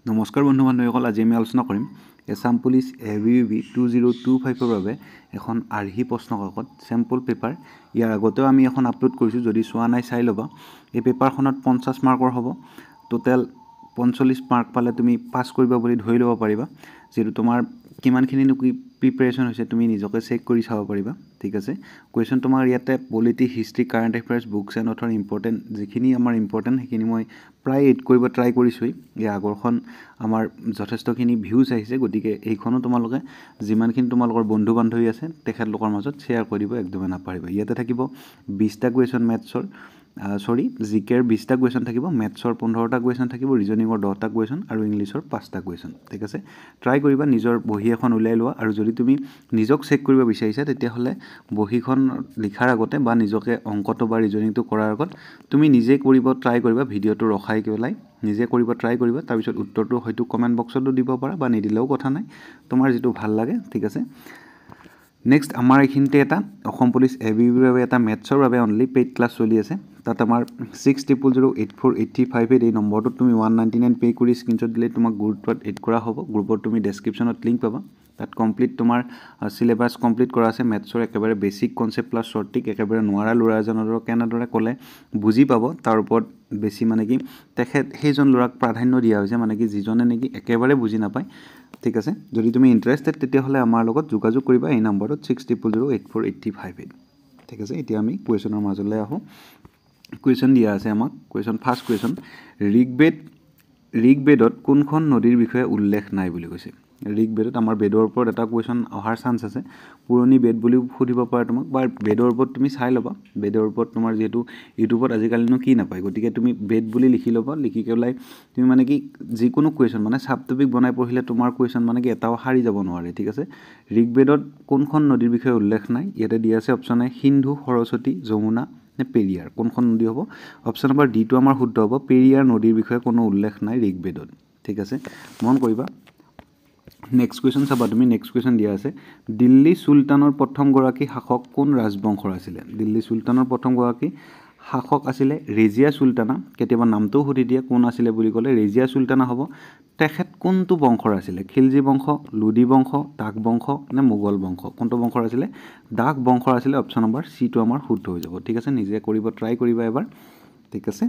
নমস্কাৰ বন্ধু বান্ধৱীসকল, আজি আমি আলোচনা কৰিম এছাম পুলিচ ABUB 2025 বাবে এখন আৰ্হি প্ৰশ্ন কাকত চেম্পল পেপাৰ। ইয়াৰ আগতেও আমি এখন আপলোড কৰিছোঁ, যদি চোৱা নাই চাই ল'বা। এই পেপাৰখনত 50 মাৰ্কৰ হ'ব। টোটেল 45 মাৰ্ক পালে তুমি পাছ কৰিবা বুলি ধৰি ল'ব পাৰিবা। যিহেতু তোমাৰ কিমানখিনি প্ৰিপেৰেশ্যন হৈছে তুমি নিজকে চেক কৰি চাব পাৰিবা, ঠিক আছে। কুৱেশ্যন তোমাৰ ইয়াতে polity, history, current affairs, books and author important যিখিনি আমাৰ ইম্পৰ্টেণ্ট সেইখিনি মই প্ৰায় এড কৰিব ট্ৰাই কৰিছোঁৱেই। ইয়াৰ আগৰখন আমাৰ যথেষ্টখিনি ভিউজ আহিছে, গতিকে এইখনো তোমালোকে যিমানখিনি তোমালোকৰ বন্ধু বান্ধৱী আছে তেখেতলোকৰ মাজত শ্বেয়াৰ কৰিব একদমেই নাপাহৰিবা। ইয়াতে থাকিব 20টা কুৱেশ্যন মেথছৰ, জিকেৰ 20টা কুৱেশ্যন থাকিব, মেথছৰ 15টা কুৱেশ্যন থাকিব, ৰিজনিঙৰ 10টা কুৱেশ্যন আৰু ইংলিছৰ 5টা কুৱেশ্যন, ঠিক আছে। ট্ৰাই কৰিবা, নিজৰ বহী এখন উলিয়াই লোৱা, আৰু যদি তুমি নিজক চেক কৰিব বিচাৰিছা তেতিয়াহ'লে বহীখন লিখাৰ আগতে বা নিজকে অংকটো বা ৰিজনিংটো কৰাৰ আগত তুমি নিজে কৰিব ট্ৰাই কৰিবা, ভিডিঅ'টো ৰখাই পেলাই নিজে কৰিব ট্ৰাই কৰিবা। তাৰপিছত উত্তৰটো হয়তো কমেণ্ট বক্সতো দিব পাৰা বা নিদিলেও কথা নাই, তোমাৰ যিটো ভাল লাগে, ঠিক আছে। নেক্সট আমাৰ এইখিনিতে এটা অসম পুলিচ ABUB বাবে এটা মেথছৰ বাবে অনলি পেইড ক্লাছ চলি আছে। তাত আমাৰ 60008485 এই নম্বৰটোত তুমি 199 পে' কৰি স্ক্ৰীনশ্বট দিলে তোমাক গ্ৰুপত এড কৰা হ'ব। গ্ৰুপত তুমি ডেছক্ৰিপশ্যনত লিংক পাবা। তাত কমপ্লিট তোমাৰ চিলেবাছ কমপ্লিট কৰা আছে মেথছৰ, একেবাৰে basic concept plus short trick, একেবাৰে নোৱাৰা ল'ৰা এজনৰ কেনেদৰে ক'লে বুজি পাব তাৰ ওপৰত বেছি কি সেইজন ল'ৰাক প্ৰাধান্য দিয়া হৈছে, যিজনে একেবাৰে বুজি নাপায়, ঠিক আছে। যদি তুমি ইণ্টাৰেষ্টেড তেতিয়াহ'লে আমাৰ লগত যোগাযোগ কৰিবা এই নম্বৰটোত 60008485, ঠিক আছে। এতিয়া আমি কুৱেশ্যনৰ মাজলৈ আহোঁ। কুৱেশ্যন দিয়া আছে আমাক। ফাৰ্ষ্ট কুৱেশ্যন, ঋগবেদত কোনখন নদীৰ বিষয়ে উল্লেখ নাই বুলি কৈছে। ঋগবেদত আমাৰ বেদৰ ওপৰত এটা কুৱেশ্যন অহাৰ চান্স আছে। পুৰণি বেদ বুলিও সুধিব পাৰে তোমাক, বা বেদৰ ওপৰত তুমি চাই ল'বা। বেদৰ ওপৰত তোমাৰ যিহেতু ইউটিউবত আজিকালিনো কি নাপায়, গতিকে তুমি বেদ বুলি লিখি ল'বা। লিখি পেলাই তুমি যিকোনো কুৱেশ্যন চাব টপিক বনাই পঢ়িলে তোমাৰ কুৱেশ্যন এটাও সাৰি যাব নোৱাৰে, ঠিক আছে। ঋগবেদত কোনখন নদীৰ বিষয়ে উল্লেখ নাই? ইয়াতে দিয়া আছে অপশ্যন এ সিন্ধু, সৰস্বতী, যমুনা নে পেৰিয়াৰ। কোনখন নদী হ'ব? অপশ্যন নম্বৰ ডিটো আমাৰ শুদ্ধ হ'ব। পেৰিয়াৰ নদীৰ বিষয়ে কোনো উল্লেখ নাই ঋগবেদত, ঠিক আছে, মন কৰিবা। নেক্সট কুৱেশ্যন চাবা তুমি। নেক্সট কুৱেশ্যন দিয়া আছে, দিল্লী চুলতানৰ প্ৰথমগৰাকী শাসক কোন ৰাজবংশৰ আছিলে? দিল্লী চুলতানৰ প্ৰথমগৰাকী শাসক আছিলে ৰেজিয়া চুলতানা। কেতিয়াবা নামটোও সুধি দিয়ে, কোন আছিলে বুলি ক'লে ৰেজিয়া চুলতানা হ'ব। তেখেত কোনটো বংশৰ আছিলে? খিলজী বংশ, লোদী বংশ, দাস বংশ নে মোগল বংশ? কোনটো বংশৰ আছিলে? দাস বংশৰ আছিলে। অপশ্যন নম্বৰ চিটো আমাৰ শুদ্ধ হৈ যাব, ঠিক আছে। নিজে কৰিব ট্ৰাই কৰিবা এবাৰ, ঠিক আছে।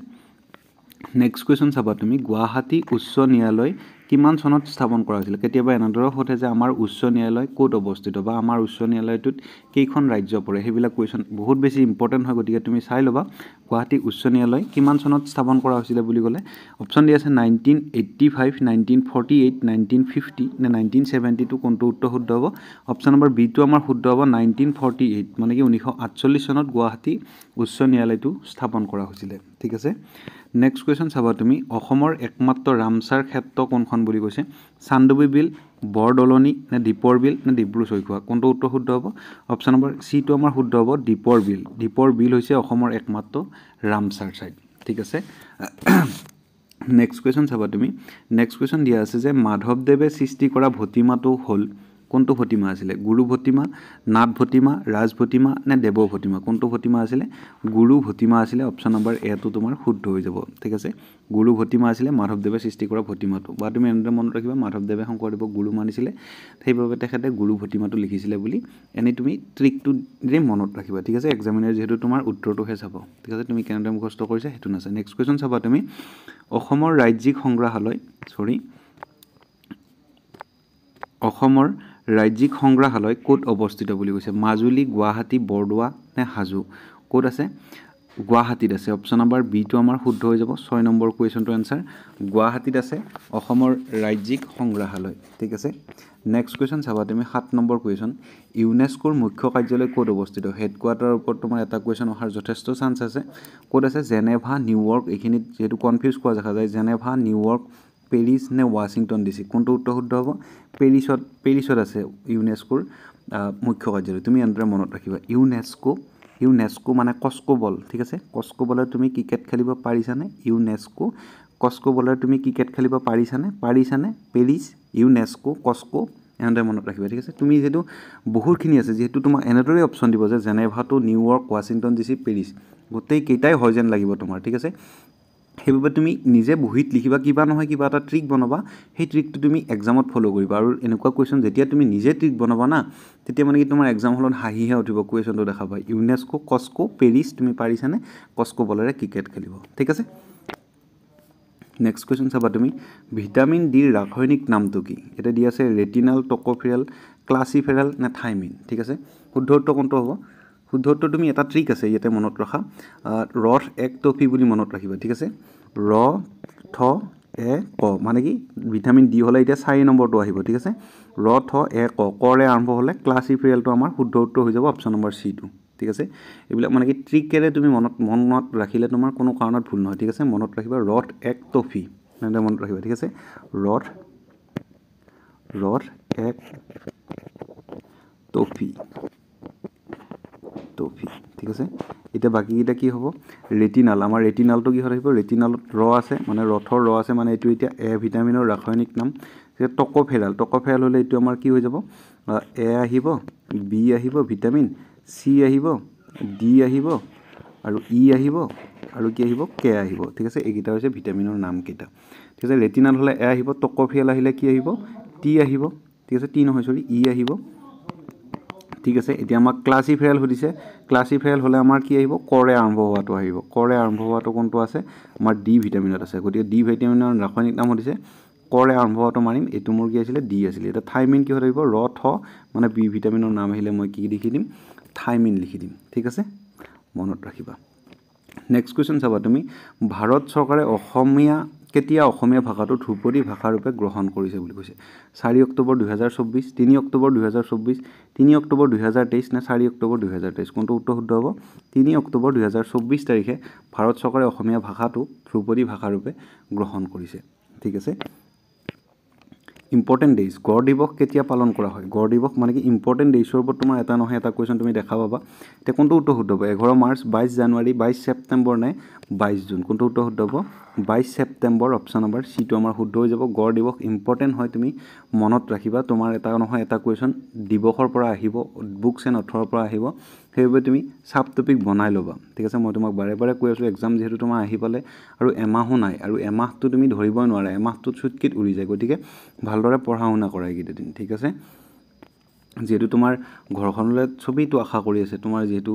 নেক্সট কুৱেশ্যন চাবা তুমি, গুৱাহাটী উচ্চ ন্যায়ালয় কিমান চনত স্থাপন কৰা হৈছিলে? কেতিয়াবা এনেদৰে সোধে যে আমাৰ উচ্চ ন্যায়ালয় ক'ত অৱস্থিত, বা আমাৰ উচ্চ ন্যায়ালয়টোত কেইখন ৰাজ্য পৰে। সেইবিলাক কুৱেশ্যন বহুত বেছি ইম্পৰ্টেণ্ট হয়, গতিকে তুমি চাই ল'বা। গুৱাহাটী উচ্চ ন্যায়ালয় কিমান চনত স্থাপন কৰা হৈছিলে বুলি ক'লে অপশ্যন দিয়া আছে 1985, 1948, 1950 নে 1972। কোনটো উত্তৰ শুদ্ধ হ'ব? অপশ্যন নম্বৰ বিটো আমাৰ শুদ্ধ হ'ব, 1948, 1948 চনত গুৱাহাটী উচ্চ ন্যায়ালয়টো স্থাপন কৰা হৈছিলে, ঠিক আছে। নেক্সট কুৱেশ্যন চাবা তুমি, অসমৰ একমাত্ৰ ৰামচাৰ ক্ষেত্ৰ কোনখন বুলি কৈছে? চান্দুবি বিল, বৰদলনি নে দীপৰ বিল নে ডিব্ৰু চৈখোৱা? কোনটো উত্তৰ শুদ্ধ হ'ব? অপশ্যন নম্বৰ চিটো আমাৰ শুদ্ধ হ'ব, দীপৰ বিল। দীপৰ বিল হৈছে অসমৰ একমাত্ৰ ৰামচাৰ ছাইট, ঠিক আছে। নেক্সট কুৱেশ্যন চাবা তুমি। নেক্সট কুৱেশ্যন দিয়া আছে যে মাধৱদেৱে সৃষ্টি কৰা ভতিমাটো হ'ল, কোনটো ভতিমা আছিলে? গুৰু ভতিমা, নাথ ভতিমা, ৰাজ ভতিমা নে দেৱ ভতিমা? কোনটো ভতিমা আছিলে? গুৰু ভতিমা আছিলে। অপশ্যন নম্বৰ এটো তোমাৰ শুদ্ধ হৈ যাব, ঠিক আছে। গুৰু ভতিমা আছিলে মাধৱদেৱে সৃষ্টি কৰা ভতিমাটো, বা তুমি এনেদৰে মনত ৰাখিবা মাধৱদেৱে শংকৰদেৱক গুৰু মানিছিলে, সেইবাবে তেখেতে গুৰু ভতিমাটো লিখিছিলে বুলি এনেই তুমি ট্ৰিকটো যে মনত ৰাখিবা, ঠিক আছে। এক্সামিনাৰ যিহেতু তোমাৰ উত্তৰটোহে চাব, ঠিক আছে, তুমি কেনেদৰে মুখস্থ কৰিছা সেইটো নাচায়। নেক্সট কুৱেশ্যন চাবা তুমি, অসমৰ ৰাজ্যিক সংগ্ৰহালয় ক'ত অৱস্থিত বুলি কৈছে? মাজুলী, গুৱাহাটী, বৰদোৱা নে হাজো? ক'ত আছে? গুৱাহাটীত আছে। অপশ্যন নম্বৰ বিটো আমাৰ শুদ্ধ হৈ যাব। 6 নম্বৰ কুৱেশ্যনটো এনচাৰ গুৱাহাটীত আছে অসমৰ ৰাজ্যিক সংগ্ৰহালয়, ঠিক আছে। নেক্সট কুৱেশ্যন চাবা তুমি, 7 নম্বৰ কুৱেশ্যন, ইউনেস্কোৰ মুখ্য কাৰ্যালয় ক'ত অৱস্থিত? হেডকোৱাৰ্টাৰৰ ওপৰত তোমাৰ এটা কুৱেশ্যন অহাৰ যথেষ্ট চান্স আছে। ক'ত আছে? Geneva, New York. এইখিনিত যিহেতু কনফিউজ কৰা দেখা যায়, জেনেভা, নিউয়ৰ্ক, পেৰিছ নে ৱাশ্বিংটন DC? কোনটো উত্তৰ শুদ্ধ হ'ব? পেৰিছত আছে ইউনেস্কোৰ মুখ্য কাৰ্যালয়। তুমি এনেদৰে মনত ৰাখিবা, ইউনেস্কো মানে কস্কো বল, ঠিক আছে। কস্কো বলৰ তুমি ক্ৰিকেট খেলিব পাৰিছানে? ইউনেস্কো কস্কো বলৰ তুমি ক্ৰিকেট খেলিব পাৰিছানে? পেৰিছ, ইউনেস্কো, কস্কো, এনেদৰে মনত ৰাখিবা, ঠিক আছে। তুমি যিহেতু বহুতখিনি আছে, যিহেতু তোমাক এনেদৰে অপশ্যন দিব যে Geneva to New York, Washington DC, Paris, গোটেইকেইটাই হয় যেন লাগিব তোমাৰ, ঠিক আছে। সেইবাবে তুমি নিজে বহীত লিখিবা, কিবা নহয় কিবা এটা ট্ৰিক বনাবা, সেই ট্ৰিকটো তুমি এক্সামত ফ'ল' কৰিবা। আৰু এনেকুৱা কুৱেশ্যন যেতিয়া তুমি নিজে ট্ৰিক বনাবা না, তেতিয়া মানে কি তোমাৰ এক্সাম হলত হাঁহিহে উঠিব কুৱেশ্যনটো দেখা পাই। ইউনেস্কো কস্কো পেৰিছ, তুমি পাৰিছানে কস্কো বলেৰে ক্ৰিকেট খেলিব, ঠিক আছে। নেক্সট কুৱেশ্যন চাবা তুমি, ভিটামিন ডিৰ ৰাসায়নিক নামটো কি? এতিয়া দি আছে ৰেটিনাল, টক'ফেৰল, ক্লাছিফেৰল নে থাইমিন, ঠিক আছে। শুদ্ধ উত্তৰ কোনটো হ'ব? শুদ্ধ উত্তৰ তুমি এটা ট্ৰিক আছে ইয়াতে মনত ৰখা, ৰথ এক টফি বুলি মনত ৰাখিবা, ঠিক আছে। ৰ থ এ ক, মানে কি ভিটামিন ডি হ'লে এতিয়া 4 নম্বৰটো আহিব, ঠিক আছে। ৰ থ এ ক, কৰে আৰম্ভ হ'লে ক্লাছিফেৰলটো আমাৰ শুদ্ধ উত্তৰ হৈ যাব অপশ্যন নম্বৰ চিটো, ঠিক আছে। এইবিলাক মানে কি ট্ৰিকেৰে তুমি মনত ৰাখিলে তোমাৰ কোনো কাৰণত ভুল নহয়, ঠিক আছে। মনত ৰাখিবা ৰথ এক টফি, এনেদৰে মনত ৰাখিবা, ঠিক আছে। ৰথ এক টফি, ঠিক আছে। এতিয়া বাকীকেইটা কি হ'ব? ৰেটিনাল, আমাৰ ৰেটিনালটো কিহত আহিব? ৰেটিনালত ৰ আছে, মানে ৰথৰ ৰ আছে, মানে এইটো এতিয়া এ ভিটামিনৰ ৰাসায়নিক নাম। টক'ফেৰল হ'লে এইটো আমাৰ কি হৈ যাব? এ আহিব, বি আহিব ভিটামিন, চি আহিব, ডি আহিব, আৰু ই আহিব, আৰু কি আহিব? কে আহিব, ঠিক আছে। এইকেইটা হৈছে ভিটামিনৰ নামকেইটা, ঠিক আছে। ৰেটিনাল হ'লে এ আহিব, টক'ফেৰল আহিলে কি আহিব? টি আহিব, ঠিক আছে। টি নহয় চৰি, ই আহিব, ঠিক আছে। এতিয়া আমাক ক্লাছিফেৰল সুধিছে, ক্লাছিফেৰল হ'লে আমাৰ কি আহিব? কৰে আৰম্ভ হোৱাটো আহিব। কৰে আৰম্ভ হোৱাটো কোনটো আছে? আমাৰ ডি ভিটামিনত আছে, গতিকে ডি ভিটামিনৰ ৰাসায়নিক নাম সুধিছে, কৰে আৰম্ভ হোৱাটো মাৰিম, এইটো মোৰ কি আছিলে? ডি আছিলে। এতিয়া থাইমিন কিহত আহিব? ৰ থ, মানে বি ভিটামিনৰ নাম আহিলে মই কি লিখি দিম? থাইমিন লিখি দিম, ঠিক আছে। মনত ৰাখিবা। নেক্সট কুৱেশ্যন চাবা তুমি, ভাৰত চৰকাৰে কেতিয়া অসমীয়া ভাষাটো ধ্ৰুপদী ভাষাৰূপে গ্ৰহণ কৰিছে বুলি কৈছে? 4 অক্টোবৰ 2024, 3 অক্টোবৰ 2024, 3 অক্টোবৰ 2023 নে 4 অক্টোবৰ 2023? কোনটো উত্তৰ শুদ্ধ হ'ব? 3 অক্টোবৰ 2024 তাৰিখে ভাৰত চৰকাৰে অসমীয়া ভাষাটো ধ্ৰুপদী ভাষাৰূপে গ্ৰহণ কৰিছে, ঠিক আছে। ইম্পৰ্টেণ্ট ডেইজ, গড় দিৱস কেতিয়া পালন কৰা হয়? গড় দিৱস মানে কি ইম্পৰ্টেণ্ট ডেইজৰ ওপৰত তোমাৰ এটা নহয় এটা কুৱেশ্যন তুমি দেখা পাবা। এতিয়া কোনটো উত্তৰ শুদ্ধ হ'ব? 11 মাৰ্চ, 22 জানুৱাৰী, 22 ছেপ্টেম্বৰ নে 22 জুন? কোনটো উত্তৰ শুদ্ধ হ'ব? 22 ছেপ্টেম্বৰ, অপশ্যন নম্বৰ চিটো আমাৰ শুদ্ধ হৈ যাব। গড় দিৱস ইম্পৰ্টেণ্ট হয়, তুমি মনত ৰাখিবা। তোমাৰ এটা নহয় এটা কুৱেশ্যন দিৱসৰ পৰা আহিব, বুকছ এণ্ড অথৰৰ পৰা আহিব, সেইবাবে তুমি চাব টপিক বনাই ল'বা, ঠিক আছে। মই তোমাক বাৰে বাৰে কৈ আছোঁ, এক্সাম যিহেতু তোমাৰ আহি পালে আৰু এমাহো নাই, আৰু এমাহটো তুমি ধৰিবই নোৱাৰা, এমাহটোত চুটকিত উৰি যায়, গতিকে ভালদৰে পঢ়া শুনা কৰা এইকেইটা দিন, ঠিক আছে। যিহেতু তোমাৰ ঘৰখনলৈ চবেইতো আশা কৰি আছে, তোমাৰ যিহেতু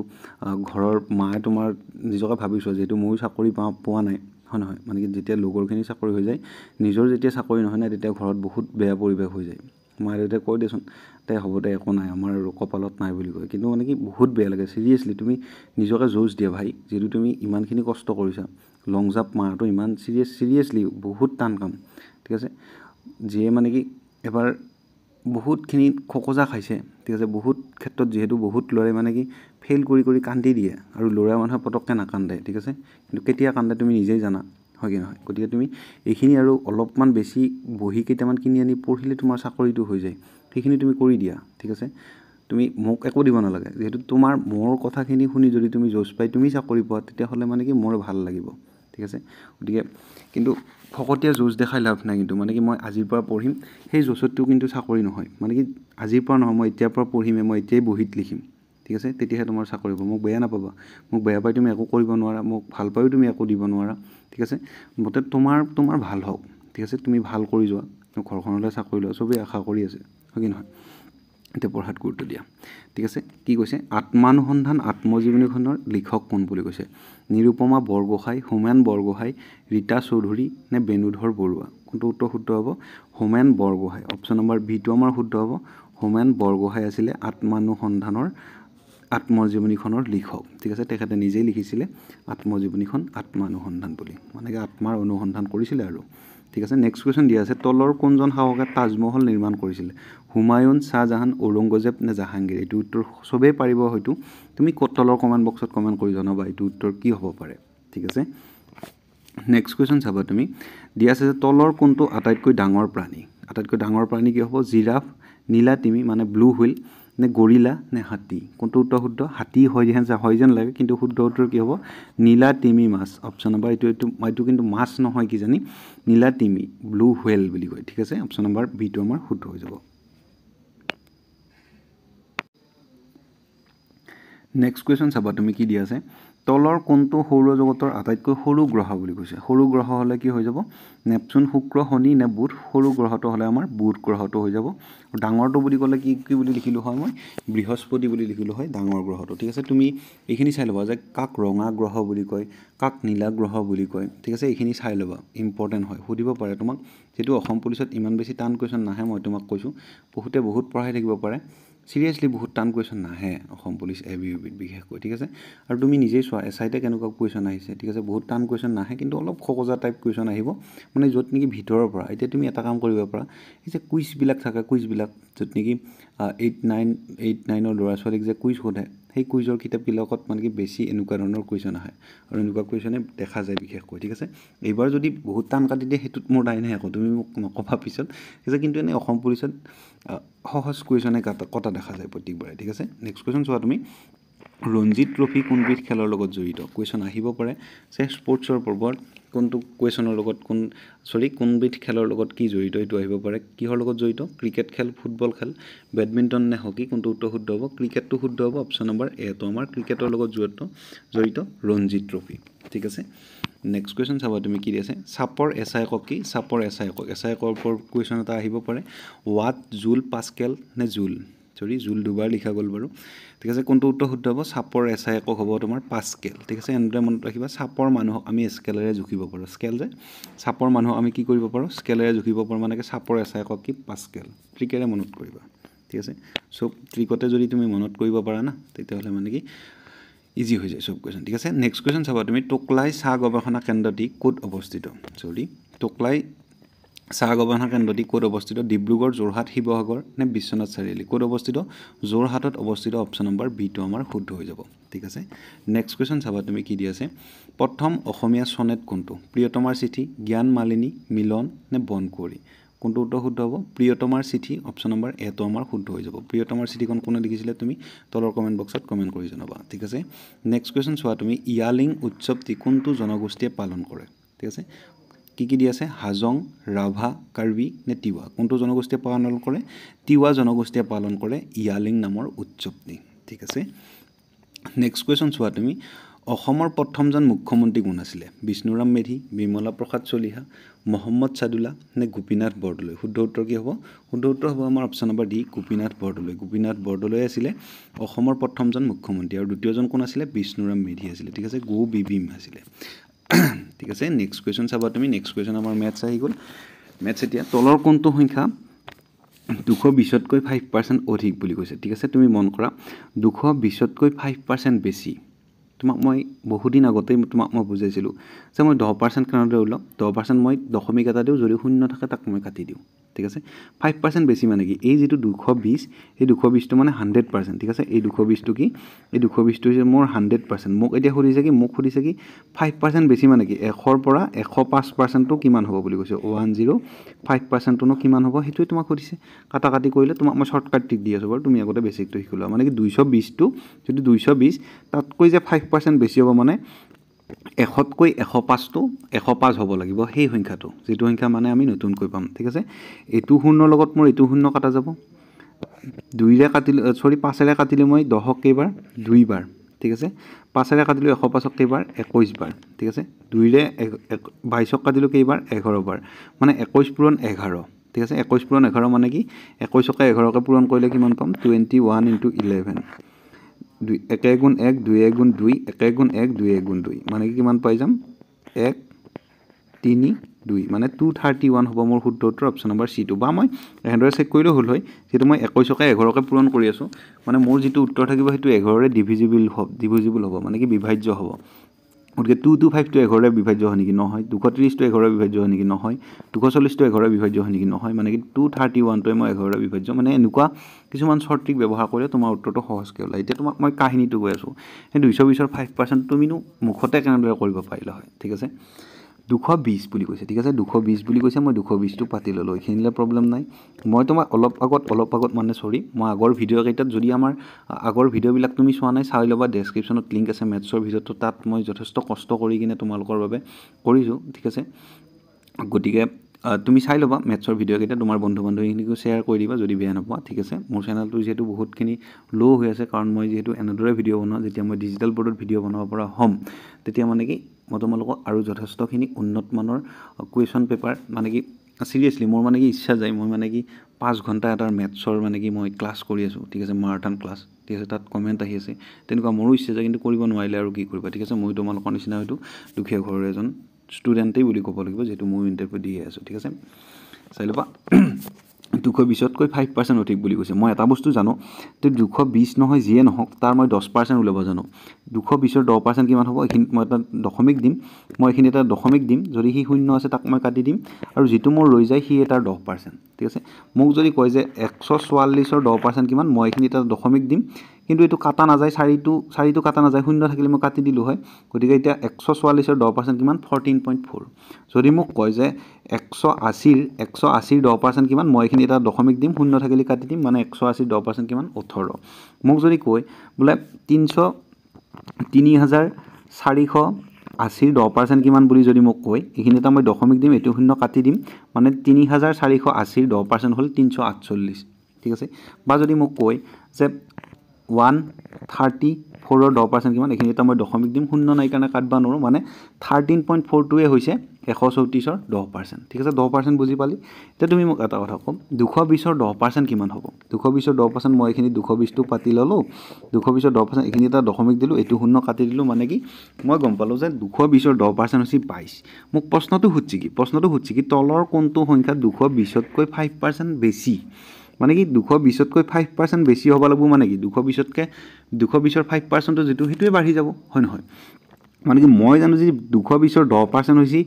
ঘৰৰ মায়ে তোমাৰ নিজকে ভাবিছোঁ, যিহেতু ময়ো চাকৰি পোৱা নাই, হয় নহয়, মানে কি যেতিয়া লগৰখিনি চাকৰি হৈ যায়, নিজৰ যেতিয়া চাকৰি নহয় নাই, তেতিয়া ঘৰত বহুত বেয়া পৰিৱেশ হৈ যায়। মায়ে দেউতাই কৈ দেচোন, হ'ব দে একো নাই, আমাৰ আৰু কপালত নাই বুলি কয়, কিন্তু মানে কি বহুত বেয়া লাগে। চিৰিয়াছলি তুমি নিজকে যুঁজ দিয়া ভাই, যিহেতু তুমি ইমানখিনি কষ্ট কৰিছা, লং জাম্প মাৰাটো ইমান চিৰিয়াছলি বহুত টান কাম, ঠিক আছে। যিয়ে মানে কি এবাৰ বহুতখিনি খোকোজা খাইছে, ঠিক আছে। বহুত ক্ষেত্ৰত যিহেতু বহুত ল'ৰাই মানে কি ফেইল কৰি কান্দি দিয়ে, আৰু ল'ৰা মানুহে পটককৈ নাকান্দে, ঠিক আছে। কিন্তু কেতিয়া কান্দে তুমি নিজেই জানা, হয় কি নহয়? গতিকে তুমি এইখিনি আৰু অলপমান বেছি বহি কেইটামান কিনি আনি পঢ়িলে তোমাৰ চাকৰিটো হৈ যায়, সেইখিনি তুমি কৰি দিয়া, ঠিক আছে। তুমি মোক একো দিব নালাগে, যিহেতু মোৰ কথাখিনি শুনি যদি তুমি যুঁজ পাই তুমি চাকৰি পোৱা, তেতিয়াহ'লে মানে কি মোৰ ভাল লাগিব, ঠিক আছে। গতিকে কিন্তু ফকতীয়া যুঁজ দেখাই লাভ নাই, কিন্তু মানে কি মই আজিৰ পৰা পঢ়িম, সেই যুঁজতটো কিন্তু চাকৰি নহয়, মানে কি আজিৰ পৰা নহয়, মই এতিয়াৰ পৰা পঢ়িমে, মই এতিয়াই বহীত লিখিম, ঠিক আছে। তেতিয়াহে তোমাৰ চাকৰি হ'ব। মোক বেয়া নাপাবা, মোক বেয়া পাই তুমি একো কৰিব নোৱাৰা, মোক ভাল পায়ো তুমি একো দিব নোৱাৰা, ঠিক আছে। মুঠতে তোমাৰ ভাল হওক, ঠিক আছে। তুমি ভাল কৰি যোৱা, ঘৰখনলৈ চাকৰি লোৱা, চবেই আশা কৰি আছে, হয় কি নহয়? এতিয়া পঢ়াত গুৰুত্ব দিয়া, ঠিক আছে। কি কৈছে? আত্মানুসন্ধান আত্মজীৱনীখনৰ লিখক কোন বুলি কৈছে? নিৰুপমা বৰগোহাঁই, হোমেন বৰগোহাঁই, ৰীতা চৌধুৰী নে বেণুধৰ বৰুৱা? কোনটো উত্তৰ শুদ্ধ হ'ব? হোমেন বৰগোহাঁই, অপশ্যন নম্বৰ বিটো আমাৰ শুদ্ধ হ'ব। হোমেন বৰগোহাঁই আছিলে আত্মানুসন্ধানৰ আত্মজীৱনীখনৰ লিখক, ঠিক আছে। তেখেতে নিজেই লিখিছিলে আত্মজীৱনীখন আত্মানুসন্ধান বুলি, মানে কি আত্মাৰ অনুসন্ধান কৰিছিলে আৰু, ঠিক আছে। নেক্সট কুৱেশ্যন দিয়া আছে, তলৰ কোনজন শাসকে তাজমহল নিৰ্মাণ কৰিছিলে? হুমায়ুন, শ্বাহজাহান, ঔৰংগজেব নে জাহাংগীৰ? এইটো উত্তৰ চবেই পাৰিব হয়তো, তুমি তলৰ কমেণ্ট বক্সত কমেণ্ট কৰি জনাবা এইটো উত্তৰ কি হ'ব পাৰে, ঠিক আছে। নেক্সট কুৱেশ্যন চাবা তুমি, দিয়া আছে যে তলৰ কোনটো আটাইতকৈ ডাঙৰ প্ৰাণী? আটাইতকৈ ডাঙৰ প্ৰাণী কি হ'ব? জিৰাফ, নীলা তিমি মানে ব্লু হুইল, নে গৰিলা নে হাতী? কোনটো উত্তৰ শুদ্ধ? হাতী হয় যেন লাগে, কিন্তু শুদ্ধ উত্তৰ কি হ'ব? নীলা তিমি মাছ, অপশ্যন নম্বৰ এইটো কিন্তু মাছ নহয় কিজানি, নীলা তিমি, ব্লু হুৱেল বুলি কয়, ঠিক আছে। অপশ্যন নম্বৰ বিটো আমাৰ শুদ্ধ হৈ যাব। নেক্সট কুৱেশ্যন চাবা তুমি, কি দিয়া আছে? তলৰ কোনটো সৌৰজগতৰ আটাইতকৈ সৰু গ্ৰহ বুলি কৈছে সৰু গ্ৰহ হ'লে কি হৈ যাব নেপচুন শুক্ৰ শনি নে বুধ সৰু গ্ৰহটো হ'লে আমাৰ বুধ গ্ৰহটো হৈ যাব ডাঙৰটো বুলি ক'লে কি বুলি লিখিলোঁ হয় মই বৃহস্পতি বুলি লিখিলোঁ হয় ডাঙৰ গ্ৰহটো ঠিক আছে তুমি এইখিনি চাই ল'বা যে কাক ৰঙা গ্ৰহ বুলি কয় কাক নীলা গ্ৰহ বুলি কয় ঠিক আছে এইখিনি চাই ল'বা ইম্পৰ্টেণ্ট হয় সুধিব পাৰে তোমাক যেটো অসম পুলিচত ইমান বেছি টান কুৱেশ্যন নাহে মই তোমাক কৈছোঁ বহুত পঢ়াই থাকিব পাৰে সিৰিয়াসলি বহুত টান কুৱেশ্যন নাহে অসম পুলিচ ABUBত বিশেষকৈ ঠিক আছে আৰু তুমি নিজেই চোৱা এছআইতে কেনেকুৱা কুৱেশ্যন আহিছে ঠিক আছে বহুত টান কুৱেশ্যন নাহে কিন্তু অলপ খকজা টাইপ কুৱেশ্যন আহিব মানে য'ত নেকি ভিতৰৰ পৰা এতিয়া তুমি এটা কাম কৰিব পাৰা এই যে কুইজবিলাক থাকে কুইজবিলাক য'ত নেকি 8-9 ল'ৰা ছোৱালীক যে কুইজ সোধে সেই কুইজৰ কিতাপবিলাকত মানে কি বেছি এনেকুৱা ধৰণৰ কুৱেশ্যন আহে আৰু এনেকুৱা কুৱেশ্যনে দেখা যায় বিশেষকৈ ঠিক আছে এইবাৰ যদি বহুত টান কাটি দিয়ে সেইটোত মোৰ দায় নাই আকৌ তুমি মোক নকবা পিছত ঠিক আছে কিন্তু এনে অসম পুলিচত সহজ কুৱেশ্যনে কটা দেখা যায় প্ৰত্যেকবাৰে ঠিক আছে নেক্সট কুৱেশ্যন চোৱা তুমি ৰঞ্জিত ট্ৰফি কোনবিধ খেলৰ লগত জড়িত কুৱেশ্যন আহিব পাৰে যে স্পৰ্টছৰ ওপৰত কোনটো কুৱেশ্যনৰ লগত কোনবিধ খেলৰ লগত কি জড়িত এইটো আহিব পাৰে কিহৰ লগত জড়িত ক্ৰিকেট খেল ফুটবল খেল বেডমিণ্টন নে হকী কোনটো উত্তৰ শুদ্ধ হ'ব ক্ৰিকেটটো শুদ্ধ হ'ব অপশ্যন নম্বৰ এটো আমাৰ ক্ৰিকেটৰ লগত জড়িত ৰঞ্জিত ট্ৰফি ঠিক আছে নেক্সট কুৱেশ্যন চাবা তুমি কি আছে চাপৰ এছআই একক কি চাপৰ এছআই একৰ ওপৰত কুৱেশ্যন এটা আহিব পাৰে ৱাট জুল পাস্কেল নে জুল জুল দুবাৰ লিখা গ'ল বাৰু ঠিক আছে কোনটো উত্তৰ শুদ্ধ হ'ব চাপৰ এছআই একক হ'ব তোমাৰ পাস্কেল ঠিক আছে এনেদৰে মনত ৰাখিবা চাপৰ মানুহক আমি স্কেলেৰে জুখিব পাৰোঁ স্কেল যে চাপৰ মানুহক আমি কি কৰিব পাৰোঁ স্কেলেৰে জুখিব পাৰোঁ মানে কি চাপৰ এছআই একক কি পাস্কেল ট্ৰিকেৰে মনত কৰিবা ঠিক আছে চব ট্ৰিকতে যদি তুমি মনত কৰিব পাৰা না তেতিয়াহ'লে মানে কি ইজি হৈ যায় সব কুৱেশ্যন ঠিক আছে নেক্সট কুৱেশ্যন চাবা তুমি টোকলাই চাহ গৱেষণা কেন্দ্ৰটি ক'ত অৱস্থিত টোকলাই চাহ গৱেষণা কেন্দ্ৰটি ক'ত অৱস্থিত ডিব্ৰুগড় যোৰহাট শিৱসাগৰ নে বিশ্বনাথ চাৰিআলি ক'ত অৱস্থিত যোৰহাটত অৱস্থিত অপশ্যন নম্বৰ বিটো আমাৰ শুদ্ধ হৈ যাব ঠিক আছে নেক্সট কুৱেশ্যন চাবা তুমি কি দি আছে প্ৰথম অসমীয়া সনেট কোনটো প্ৰিয়তমাৰ চিঠি জ্ঞান মালিনী মিলন নে বনকুঁৱৰী কোনটো উত্তৰ শুদ্ধ হ'ব প্ৰিয়তমাৰ চিঠি অপশ্যন নম্বৰ এটো আমাৰ শুদ্ধ হৈ যাব প্ৰিয়তমাৰ চিঠিখন কোনে লিখিছিলে তুমি তলৰ কমেণ্ট বক্সত কমেণ্ট কৰি জনাবা ঠিক আছে নেক্সট কুৱেশ্যন চোৱা তুমি ইয়ালিং উৎসৱটি কোনটো জনগোষ্ঠীয়ে পালন কৰে ঠিক আছে কি দি আছে হাজং ৰাভা কাৰ্বি নে তিৱা কোনটো জনগোষ্ঠীয়ে পালন কৰে তিৱা জনগোষ্ঠীয়ে পালন কৰে ইয়ালিং নামৰ উৎসৱটি ঠিক আছে নেক্সট কুৱেশ্যন চোৱা তুমি অসমৰ প্ৰথমজন মুখ্যমন্ত্ৰী কোন আছিলে বিষ্ণুৰাম মেধি বিমলা প্ৰসাদ চলিহা মহম্মদ চাদুলা নে গোপীনাথ বৰদলৈ শুদ্ধ উত্তৰ কি হ'ব শুদ্ধ উত্তৰ হ'ব আমাৰ option number D Gopinath Bordoloi আছিলে অসমৰ প্ৰথমজন মুখ্যমন্ত্ৰী আৰু দ্বিতীয়জন কোন আছিলে বিষ্ণুৰাম মেধি আছিলে ঠিক আছে গো বিবিম আছিলে ঠিক আছে নেক্সট কুৱেশ্যন চাবা তুমি নেক্সট কুৱেশ্যন আমাৰ মেথছ আহি গ'ল মেথছ এতিয়া তলৰ কোনটো সংখ্যা 220তকৈ 5% অধিক বুলি কৈছে ঠিক আছে তুমি মন কৰা 220তকৈ 5% বেছি তোমাক মই বহুদিন আগতেই তোমাক মই বুজাইছিলোঁ যে মই 10% কেনেদৰে ওলাওঁ 10% মই দশমিক এটা দিওঁ যদি শূন্য থাকে তাক মই কাটি দিওঁ ঠিক আছে 5% বেছি মানে কি এই যেটো 220 এই 220টো মানে 100% ঠিক আছে এই 220টো কি এই 220টো হৈছে মোৰ 100% মোক এতিয়া সুধিছে কি 5% বেছি মানে কি 100ৰ পৰা 105%টো কিমান হ'ব বুলি কৈছে 105%টো নো কিমান হ'ব হেতুই তোমাক সুধিছে কাটাকাটি কৰিলে তোমাক মই শৰ্টকাট টিক দি আছো বাৰু তুমি আগতে বেসিকটো শিকিলা মানে কি 220টো যদি 220 তাতকৈ যে 5% বেছি হ'ব মানে 100তকৈ 105টো 105 হ'ব লাগিব সেই সংখ্যাটো যেটো সংখ্যা মানে আমি নতুনকৈ পাম ঠিক আছে এটো শূন্যৰ লগত মোৰ এটো শূন্য কাটা যাব 2ৰে কাটিলে 5ৰে কাটিলে মই 10ক কেইবাৰ 2 বাৰ ঠিক আছে 5ৰে কাটিলে 105ক কেইবাৰ 21 বাৰ ঠিক আছে 2ৰে 22ক কাটিলে কেইবাৰ 11 বাৰ মানে 21 পূৰণ 11 ঠিক আছে 21 পূৰণ 11 মানে কি 21কে 11কে পূৰণ কৰিলে কিমান পাম 21 * 11 1 গুণ 1 2 গুণ 2 1 গুণ 1 2 গুণ 2 মানে কি কিমান পাই যাম 1 3 2 মানে 231 হ'ব মোৰ শুদ্ধ উত্তৰ অপশ্যন নম্বৰ সি টো বা মই এনেদৰে চেক কৰিলে হ'ল হয় যেটো মই 21কে 11কে পূৰণ কৰি আছো মানে মোৰ যেটো উত্তৰ থাকিব হেতু 11ৰে ডিভিজিবল হ'ব মানে কি বিভাজ্য হ'ব ওকে 225 টো 11ৰে বিভাজ্য হয় নেকি নহয় 230 টো 11ৰে বিভাজ্য হয় নেকি নহয় 240 টো 11ৰে বিভাজ্য হয় নেকি নহয় মানে কি 231 টো মই 11ৰে বিভাজ্য মানে এনেকুৱা কিছুমান শৰ্ট ট্ৰিক ব্যৱহাৰ কৰিলে তোমাৰ উত্তৰটো সহজকৈ ওলাই এতিয়া তোমাক মই কাহিনীটো কৈ আছো এই 220ৰ 5% তুমি মুখতে কেনেদৰে কৰিব পাৰিলা হয় ঠিক আছে 220 বুলি কৈছে ঠিক আছে 220 বুলি কৈছে মই 220 টো পাতি ললো এখিনিলে প্ৰবলেম নাই মই তোমাক অলপ আগত মানে মই আগৰ ভিডিও কেইটাত যদি আমাৰ আগৰ ভিডিও বিলাক তুমি চোৱা নাই চাই লবা ডেসক্ৰিপচনত লিংক আছে মেথছৰ ভিডিওটো তাত মই যথেষ্ট কষ্ট কৰি কিনে তোমালোকৰ বাবে কৰিছো ঠিক আছে গতিকে তুমি চাই ল'বা মেথছৰ ভিডিঅ'কেইটা তোমাৰ বন্ধু বান্ধৱীখিনিকো শ্বেয়াৰ কৰি দিবা যদি বেয়া নোপোৱা ঠিক আছে মোৰ চেনেলটো যিহেতু বহুতখিনি ল' হৈ আছে কাৰণ মই যিহেতু এনেদৰে ভিডিঅ' বনাওঁ যেতিয়া মই ডিজিটেল বৰ্ডত ভিডিঅ' বনাব পৰা হ'ম তেতিয়া মানে কি মই তোমালোকক আৰু যথেষ্টখিনি উন্নত মানৰ কুৱেশ্যন পেপাৰ মানে কি চিৰিয়াছলি মোৰ মানে কি ইচ্ছা যায় মই মানে কি 5 ঘণ্টা এটাৰ মেথছৰ মানে কি মই ক্লাছ কৰি আছোঁ ঠিক আছে মাৰাথন ক্লাছ ঠিক আছে তাত কমেণ্ট আহি আছে তেনেকুৱা মোৰো ইচ্ছা যায় কিন্তু কৰিব নোৱাৰিলে আৰু কি কৰিবা ঠিক আছে মই তোমালোকৰ নিচিনা হয়তো দুখীয়া ঘৰৰ এজন ষ্টুডেণ্টেই বুলি ক'ব লাগিব যিহেতু মই ইণ্টাৰভিউ দি আছোঁ ঠিক আছে চাই ল'বা 220তকৈ 5% অধিক বুলি কৈছে মই এটা বস্তু জানো যে 220 নহয় যিয়ে নহওক তাৰ মই 10% ওলাব জানো 220ৰ 10% কিমান হ'ব এইখিনিত মই এটা দশমিক দিম মই এইখিনি এটা দশমিক দিম যদি সি শূন্য আছে তাক মই কাটি দিম আৰু যিটো মোৰ ৰৈ যায় সি এটাৰ 10% ঠিক আছে মোক যদি কয় যে 144ৰ 10% কিমান মই এইখিনি এটা দশমিক দিম কিন্তু এইটো কাটা নাযায় চাৰিটো কাটা নাযায় শূন্য থাকিলে মই কাটি দিলোঁ হয় গতিকে এতিয়া 144ৰ 10% কিমান 14.4 যদি মোক কয় যে 180ৰ 10% কিমান মই এইখিনি এটা দশমিক দিম শূন্য থাকিলে কাটি দিম মানে 180ৰ 10% কিমান 18 মোক যদি কয় বোলে 3480ৰ 10% কিমান বুলি যদি মোক কয় এইখিনি এটা মই দশমিক দিম এইটো শূন্য কাটি দিম মানে 3480ৰ 10% হ'ল 348 ঠিক আছে বা যদি মোক কয় যে 134ৰ 10% কিমান এইখিনি এটা মই দশমিক দিম শূন্য নাই কাৰণে কাটবা নোৱাৰোঁ মানে 13.42 হৈছে 134ৰ 10% ঠিক আছে 10% বুজি পালি এতিয়া তুমি মোক এটা কথা কম 220ৰ 10% কিমান হ'ব 220ৰ 10% মই এইখিনি 220টো পাতি ল'লোঁ 220ৰ 10% এইখিনি এটা দশমিক দিলোঁ এইটো শূন্য কাটি দিলোঁ মানে কি মই গম পালোঁ যে 220ৰ 10% হৈছে 22 মোক প্ৰশ্নটো সুধিছে কি তলৰ কোনটো সংখ্যা 220তকৈ 5% বেছি মানে কি 220তকৈ 5% বেছি হ'ব লাগিব মানে কি 220ৰ 5%টো যেটো হেতুৱে বাঢ়ি যাব হয় নহয় মানে কি মই জানো যে 220ৰ 10% হৈছে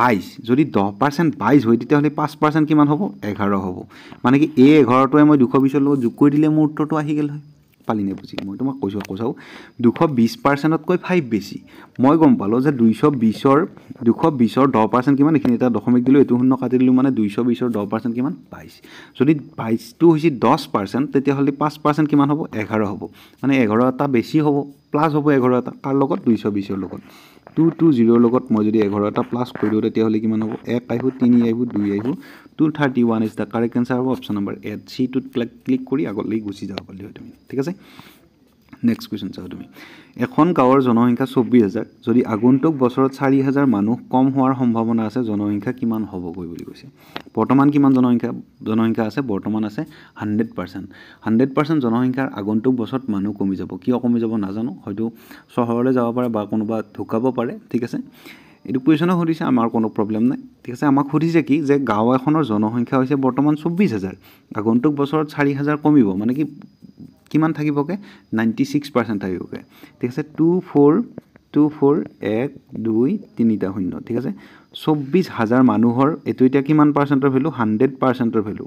22 যদি 10% 22 হয় তেতিয়াহ'লে 5% কিমান হ'ব 11 হ'ব মানে কি এই 11টোৱে মই 220ৰ লগত যোগ কৰি দিলে মোৰ উত্তৰটো আহি গ'ল হয় পালি নে বুজি মই তোমাক কৈছোঁ 220%তকৈ 5 বেছি মই গম পালোঁ যে 220ৰ 10% কিমান এইখিনি এটা দশমিক দিলোঁ এইটো শূন্য কাটি দিলোঁ মানে 220ৰ 10% কিমান 22 যদি 22টো হৈছে 10% তেতিয়াহ'লে 5% কিমান হ'ব 11 হ'ব মানে 11 এটা বেছি হ'ব প্লাছ হ'ব 11 এটা কাৰ লগত 220ৰ লগত 220ৰ লগত মই যদি 11 এটা প্লাছ কৰি দিওঁ তেতিয়াহ'লে কিমান হ'ব 1 আহিব 3 আহিব 2 আহিব 231 ইজ দ্য কাৰেক্ট এনসাৰ হ'ব অপশ্যন নম্বৰ এ সিটোত ক্লিক কৰি আগলৈ গুচি যাব পাৰিলে হয় তুমি ঠিক আছে নেক্সট কুৱেশ্যন চাও তুমি এখন গাঁৱৰ জনসংখ্যা 24000 যদি আগন্তুক বছৰত 4000 মানুহ কম হোৱাৰ সম্ভাৱনা আছে জনসংখ্যা কিমান হ'বগৈ বুলি কৈছে বৰ্তমান কিমান জনসংখ্যা আছে বৰ্তমান আছে 100% জনসংখ্যাৰ আগন্তুক বছৰত মানুহ কমি যাব কিয় কমি যাব নাজানো হয়তো চহৰলৈ যাব পাৰে বা কোনোবা ঢুকাব পাৰে ঠিক আছে এইটো কুৱেশ্যনো সুধিছে আমাৰ কোনো প্ৰব্লেম নাই ঠিক আছে আমাক সুধিছে কি যে গাঁও এখনৰ জনসংখ্যা হৈছে বৰ্তমান 24000 আগন্তুক বছৰত 4000 কমিব মানে কি কিমান থাকিবগে 96% থাকিবগে ঠিক আছে 24 1 2 3টা শূন্য ঠিক আছে 24000 মানুহৰ এটো এতিয়া কিমান পাৰ্চেন্টৰ ভ্যালু 100%ৰ ভ্যালু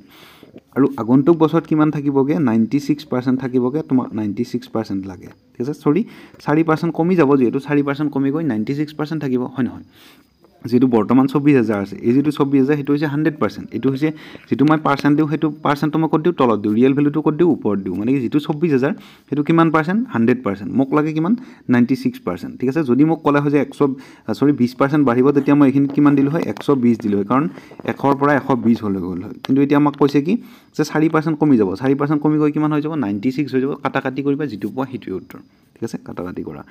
আৰু আগন্তুক বছৰত কিমান থাকিবগে 96% থাকিবগে তোমাক 96% লাগে ঠিক আছে সৰি 4% কমি যাব যেহেতু 4% কমি গৈ 96% থাকিব হয় নহয় যেটো বৰ্তমান 24000 আছে এই যেটো 24000 হেতু হৈছে 100% এটো হৈছে যেটো মই পাৰ্চেন্ট দিও হেতু পাৰ্চেন্টটো মই কত দিও তলত দিও ৰিয়েল ভ্যালুটো কত দিও ওপৰত দিও মানে যেটো 24000 হেতু কিমান পাৰ্চেন্ট 100% মোক লাগে কিমান 96% ঠিক আছে যদি মোক কলা হয় যে 20% বাঢ়িব তেতিয়া মই এখিনিত কিমান দিলো হয় 120 দিলো হয় কাৰণ 1 ৰ পৰা 120 হলে গল হয় কিন্তু এতিয়া আমাক কৈছে কি যে 4% কমি যাব 4% কমি গৈ কিমান হৈ যাব 96 হৈ যাব কাটা কাটি কৰিবা যেটো পোৱা হেতুই উত্তৰ ঠিক আছে কাটা কাটি কৰা